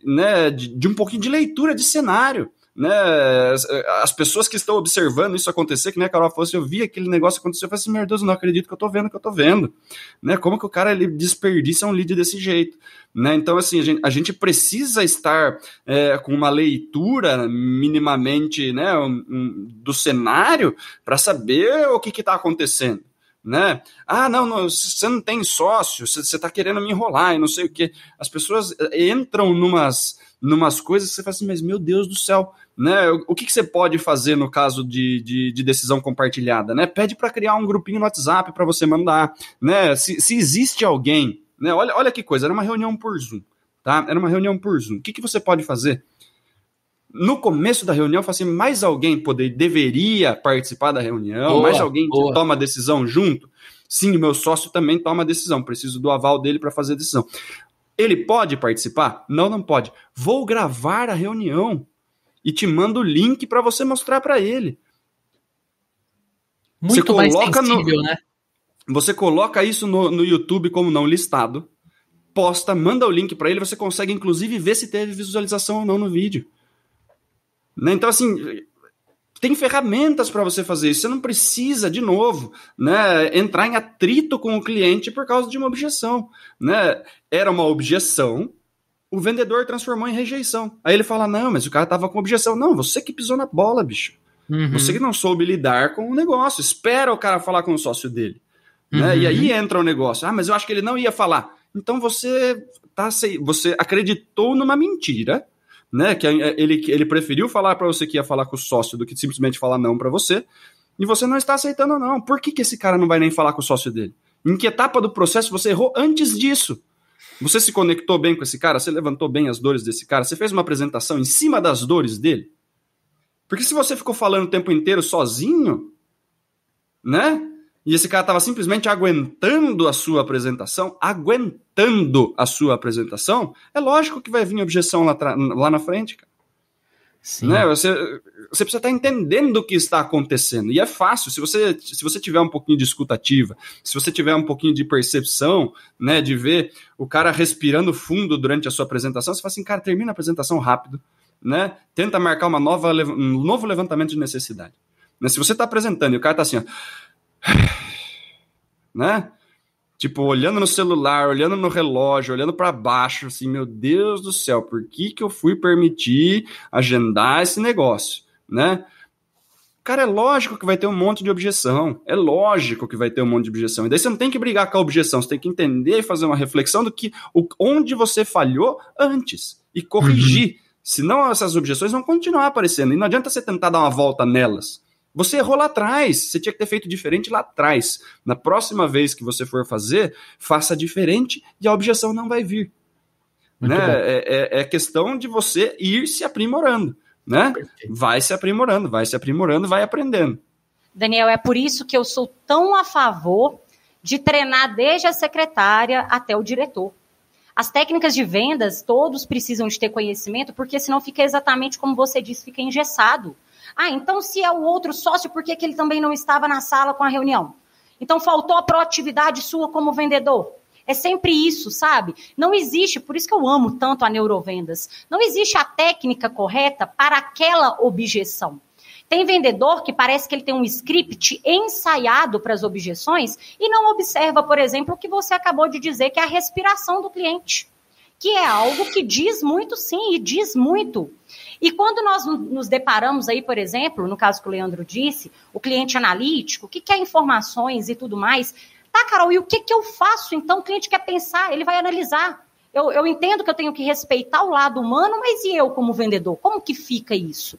né, de um pouquinho de leitura de cenário, né? As pessoas que estão observando isso acontecer, que nem a Carol falou, se eu vi aquele negócio acontecer, eu falei assim, meu Deus, eu não acredito que eu tô vendo o que eu tô vendo, né? Como que o cara ele desperdiça um lead desse jeito, né? Então, assim, a gente precisa estar com uma leitura minimamente, né, do cenário para saber o que está acontecendo, né? Ah, não, você não tem sócio, você está querendo me enrolar e não sei o quê. As pessoas entram numas coisas que você fala assim, mas meu Deus do céu, né? O que você pode fazer no caso de decisão compartilhada, né? Pede para criar um grupinho no WhatsApp para você mandar, né? Se existe alguém, né? Olha que coisa, era uma reunião por Zoom, tá? Era uma reunião por Zoom. O que você pode fazer? No começo da reunião, eu falei assim, mais alguém deveria participar da reunião, mais alguém toma decisão junto? Sim, o meu sócio também toma decisão, preciso do aval dele para fazer a decisão. Ele pode participar? Não pode. Vou gravar a reunião e te mando o link para você mostrar para ele. Muito mais sensível, né? Você coloca isso no YouTube como não listado, posta, manda o link para ele, você consegue inclusive ver se teve visualização ou não no vídeo. Né? Então, assim, tem ferramentas para você fazer isso. Você não precisa, de novo, né, entrar em atrito com o cliente por causa de uma objeção. Né? Era uma objeção, o vendedor transformou em rejeição. Aí ele fala, não, mas o cara estava com objeção. Não, você que pisou na bola, bicho. Uhum. Você que não soube lidar com o negócio. Espera o cara falar com o sócio dele. Uhum. Né? E aí entra o negócio. Ah, mas eu acho que ele não ia falar. Então você acreditou numa mentira, né, que ele preferiu falar para você que ia falar com o sócio do que simplesmente falar não para você, e você não está aceitando não. Por que esse cara não vai nem falar com o sócio dele? Em que etapa do processo você errou antes disso? Você se conectou bem com esse cara? Você levantou bem as dores desse cara? Você fez uma apresentação em cima das dores dele? Porque se você ficou falando o tempo inteiro sozinho, né, e esse cara estava simplesmente aguentando a sua apresentação, é lógico que vai vir objeção lá na frente, cara. Sim. Né? Você precisa estar entendendo o que está acontecendo. E é fácil, se você tiver um pouquinho de escutativa, se você tiver um pouquinho de percepção, né, de ver o cara respirando fundo durante a sua apresentação, você fala assim, cara, termina a apresentação rápido, né? Tenta marcar um novo levantamento de necessidade. Mas se você está apresentando e o cara está assim, ó, né? Tipo, olhando no celular, olhando no relógio, olhando para baixo, assim, meu Deus do céu, por que eu fui permitir agendar esse negócio, né? Cara, é lógico que vai ter um monte de objeção, E daí você não tem que brigar com a objeção, você tem que entender e fazer uma reflexão do que onde você falhou antes e corrigir. Uhum. Senão essas objeções vão continuar aparecendo e não adianta você tentar dar uma volta nelas. Você errou lá atrás, você tinha que ter feito diferente lá atrás. Na próxima vez que você for fazer, faça diferente e a objeção não vai vir. Né? É questão de você ir se aprimorando. Né? Vai se aprimorando, vai aprendendo. Daniel, é por isso que eu sou tão a favor de treinar desde a secretária até o diretor. As técnicas de vendas, todos precisam de ter conhecimento, porque senão fica exatamente como você disse, fica engessado. Ah, então se é o outro sócio, por que ele também não estava na sala com a reunião? Então faltou a proatividade sua como vendedor. É sempre isso, sabe? Não existe, por isso que eu amo tanto a neurovendas, não existe a técnica correta para aquela objeção. Tem vendedor que parece que ele tem um script ensaiado para as objeções e não observa, por exemplo, o que você acabou de dizer, que é a respiração do cliente, que é algo que diz muito sim, e diz muito. E quando nós nos deparamos aí, por exemplo, no caso que o Leandro disse, o cliente analítico, que quer informações e tudo mais, tá, Carol, e o que eu faço? Então o cliente quer pensar, ele vai analisar. Eu entendo que eu tenho que respeitar o lado humano, mas e eu como vendedor? Como que fica isso?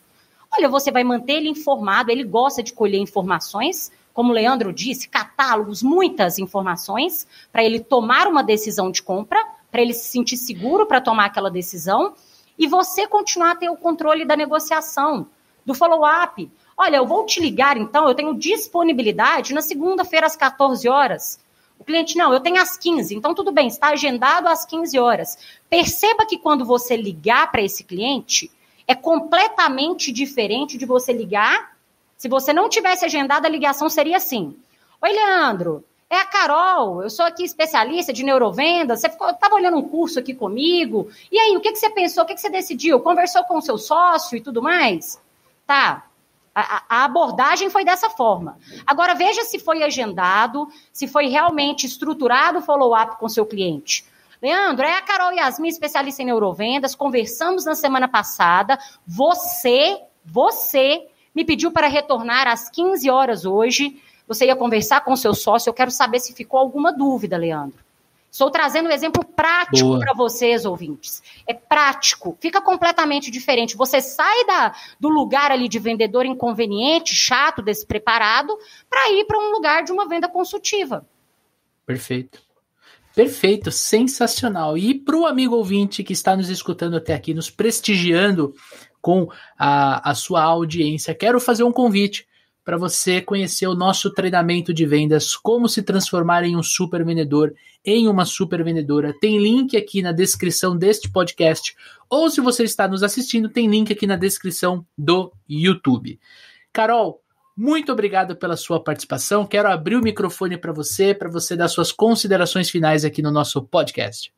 Olha, você vai manter ele informado, ele gosta de colher informações, como o Leandro disse, catálogos, muitas informações, para ele tomar uma decisão de compra, para ele se sentir seguro para tomar aquela decisão, e você continuar a ter o controle da negociação, do follow-up. Olha, eu vou te ligar então, eu tenho disponibilidade na segunda-feira às 14 horas. O cliente, não, eu tenho às 15, então tudo bem, está agendado às 15 horas. Perceba que quando você ligar para esse cliente, é completamente diferente de você ligar. Se você não tivesse agendado, a ligação seria assim. Oi, Leandro, é a Carol, eu sou aqui especialista de neurovendas, você estava olhando um curso aqui comigo, e aí, o que você pensou, o que você decidiu? Conversou com o seu sócio e tudo mais? Tá. A abordagem foi dessa forma. Agora, veja se foi agendado, se foi realmente estruturado o follow-up com o seu cliente. Leandro, é a Carol Yasmin, especialista em neurovendas, conversamos na semana passada, você me pediu para retornar às 15 horas hoje, você ia conversar com o seu sócio, eu quero saber se ficou alguma dúvida, Leandro. Estou trazendo um exemplo prático para vocês, ouvintes. É prático, fica completamente diferente. Você sai do lugar ali de vendedor inconveniente, chato, despreparado, para ir para um lugar de uma venda consultiva. Perfeito. Perfeito, sensacional. E para o amigo ouvinte que está nos escutando até aqui, nos prestigiando com a sua audiência, quero fazer um convite para você conhecer o nosso treinamento de vendas, como se transformar em um super vendedor, em uma super vendedora. Tem link aqui na descrição deste podcast, ou se você está nos assistindo, tem link aqui na descrição do YouTube. Carol, muito obrigado pela sua participação. Quero abrir o microfone para você dar suas considerações finais aqui no nosso podcast.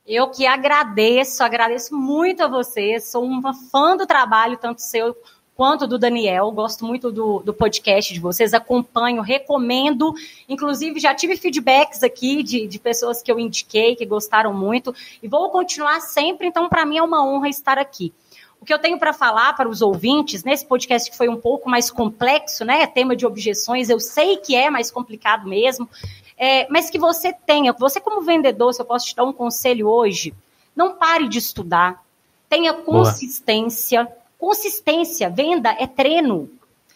Eu que agradeço muito a você, sou uma fã do trabalho, tanto seu quanto do Daniel, gosto muito do podcast de vocês, acompanho, recomendo, inclusive já tive feedbacks aqui de pessoas que eu indiquei, que gostaram muito, e vou continuar sempre, então para mim é uma honra estar aqui. O que eu tenho para falar para os ouvintes, nesse podcast que foi um pouco mais complexo, né, tema de objeções, eu sei que é mais complicado mesmo, mas que você como vendedor, se eu posso te dar um conselho hoje, não pare de estudar, tenha consistência. Boa. Consistência, venda é treino.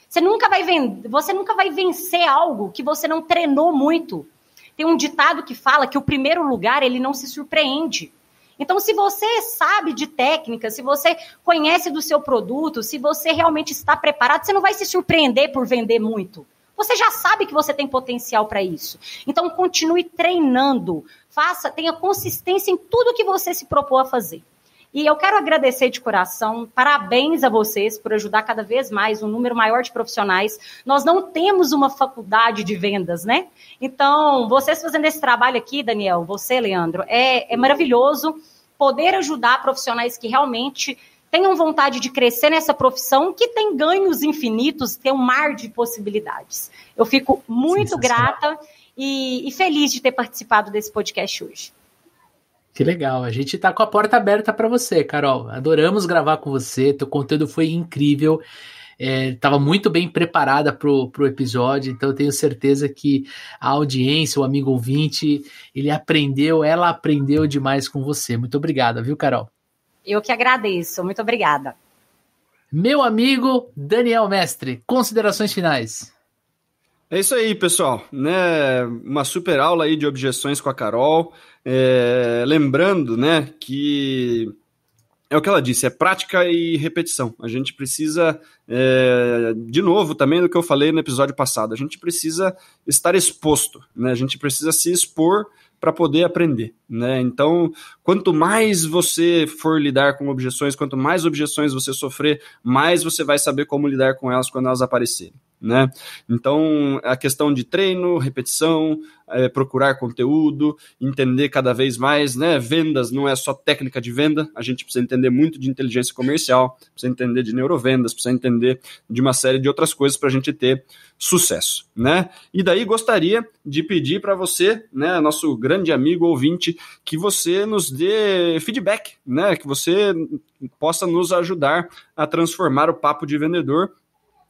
Você nunca vai vencer algo que você não treinou muito. Tem um ditado que fala que o primeiro lugar, ele não se surpreende. Então, se você sabe de técnica, se você conhece do seu produto, se você realmente está preparado, você não vai se surpreender por vender muito. Você já sabe que você tem potencial para isso. Então, continue treinando. Tenha consistência em tudo que você se propôs a fazer. E eu quero agradecer de coração, parabéns a vocês por ajudar cada vez mais um número maior de profissionais. Nós não temos uma faculdade de vendas, né? Então, vocês fazendo esse trabalho aqui, Daniel, você, Leandro, é maravilhoso poder ajudar profissionais que realmente tenham vontade de crescer nessa profissão, que tem ganhos infinitos, tem um mar de possibilidades. Eu fico muito grata e feliz de ter participado desse podcast hoje. Que legal, a gente tá com a porta aberta para você, Carol. Adoramos gravar com você, teu conteúdo foi incrível, estava muito bem preparada pro episódio, então eu tenho certeza que a audiência, o amigo ouvinte, ela aprendeu demais com você. Muito obrigada, viu, Carol? Eu que agradeço, muito obrigada. Meu amigo Daniel Mestre, considerações finais. É isso aí, pessoal, né? Uma super aula aí de objeções com a Carol. Lembrando, né, que é o que ela disse, é prática e repetição. A gente precisa, de novo, também do que eu falei no episódio passado, a gente precisa estar exposto, né? A gente precisa se expor para poder aprender, né? Então, quanto mais você for lidar com objeções, quanto mais objeções você sofrer, mais você vai saber como lidar com elas quando elas aparecerem, né? Então, a questão de treino, repetição, procurar conteúdo, entender cada vez mais, né? Vendas não é só técnica de venda, a gente precisa entender muito de inteligência comercial, precisa entender de neurovendas, precisa entender de uma série de outras coisas para a gente ter sucesso, né? E daí gostaria de pedir para você, né, nosso grande amigo ouvinte, que você nos dê feedback, né? Que você possa nos ajudar a transformar o papo de vendedor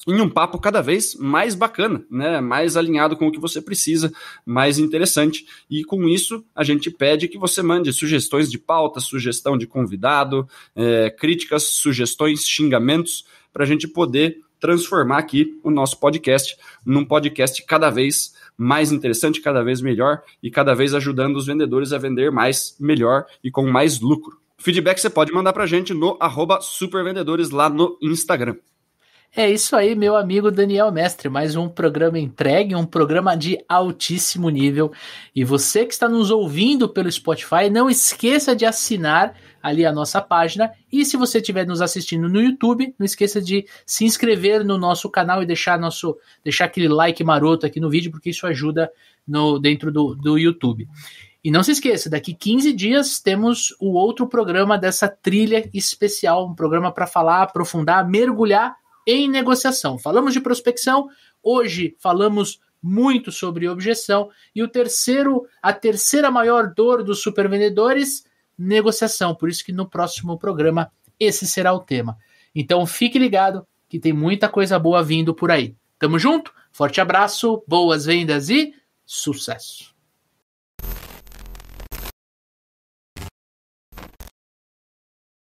em um papo cada vez mais bacana, né? Mais alinhado com o que você precisa, mais interessante. E com isso, a gente pede que você mande sugestões de pauta, sugestão de convidado, críticas, sugestões, xingamentos, para a gente poder transformar aqui o nosso podcast num podcast cada vez mais interessante, cada vez melhor e cada vez ajudando os vendedores a vender mais, melhor e com mais lucro. Feedback você pode mandar para a gente no @supervendedores lá no Instagram. É isso aí, meu amigo Daniel Mestre, mais um programa entregue, um programa de altíssimo nível. E você que está nos ouvindo pelo Spotify, não esqueça de assinar ali a nossa página. E se você estiver nos assistindo no YouTube, não esqueça de se inscrever no nosso canal e deixar aquele like maroto aqui no vídeo, porque isso ajuda dentro do YouTube. E não se esqueça, daqui 15 dias temos o outro programa dessa trilha especial, um programa para falar, aprofundar, mergulhar em negociação. Falamos de prospecção, hoje falamos muito sobre objeção, e a terceira maior dor dos supervendedores, negociação. Por isso que no próximo programa esse será o tema. Então fique ligado que tem muita coisa boa vindo por aí. Tamo junto, forte abraço, boas vendas e sucesso!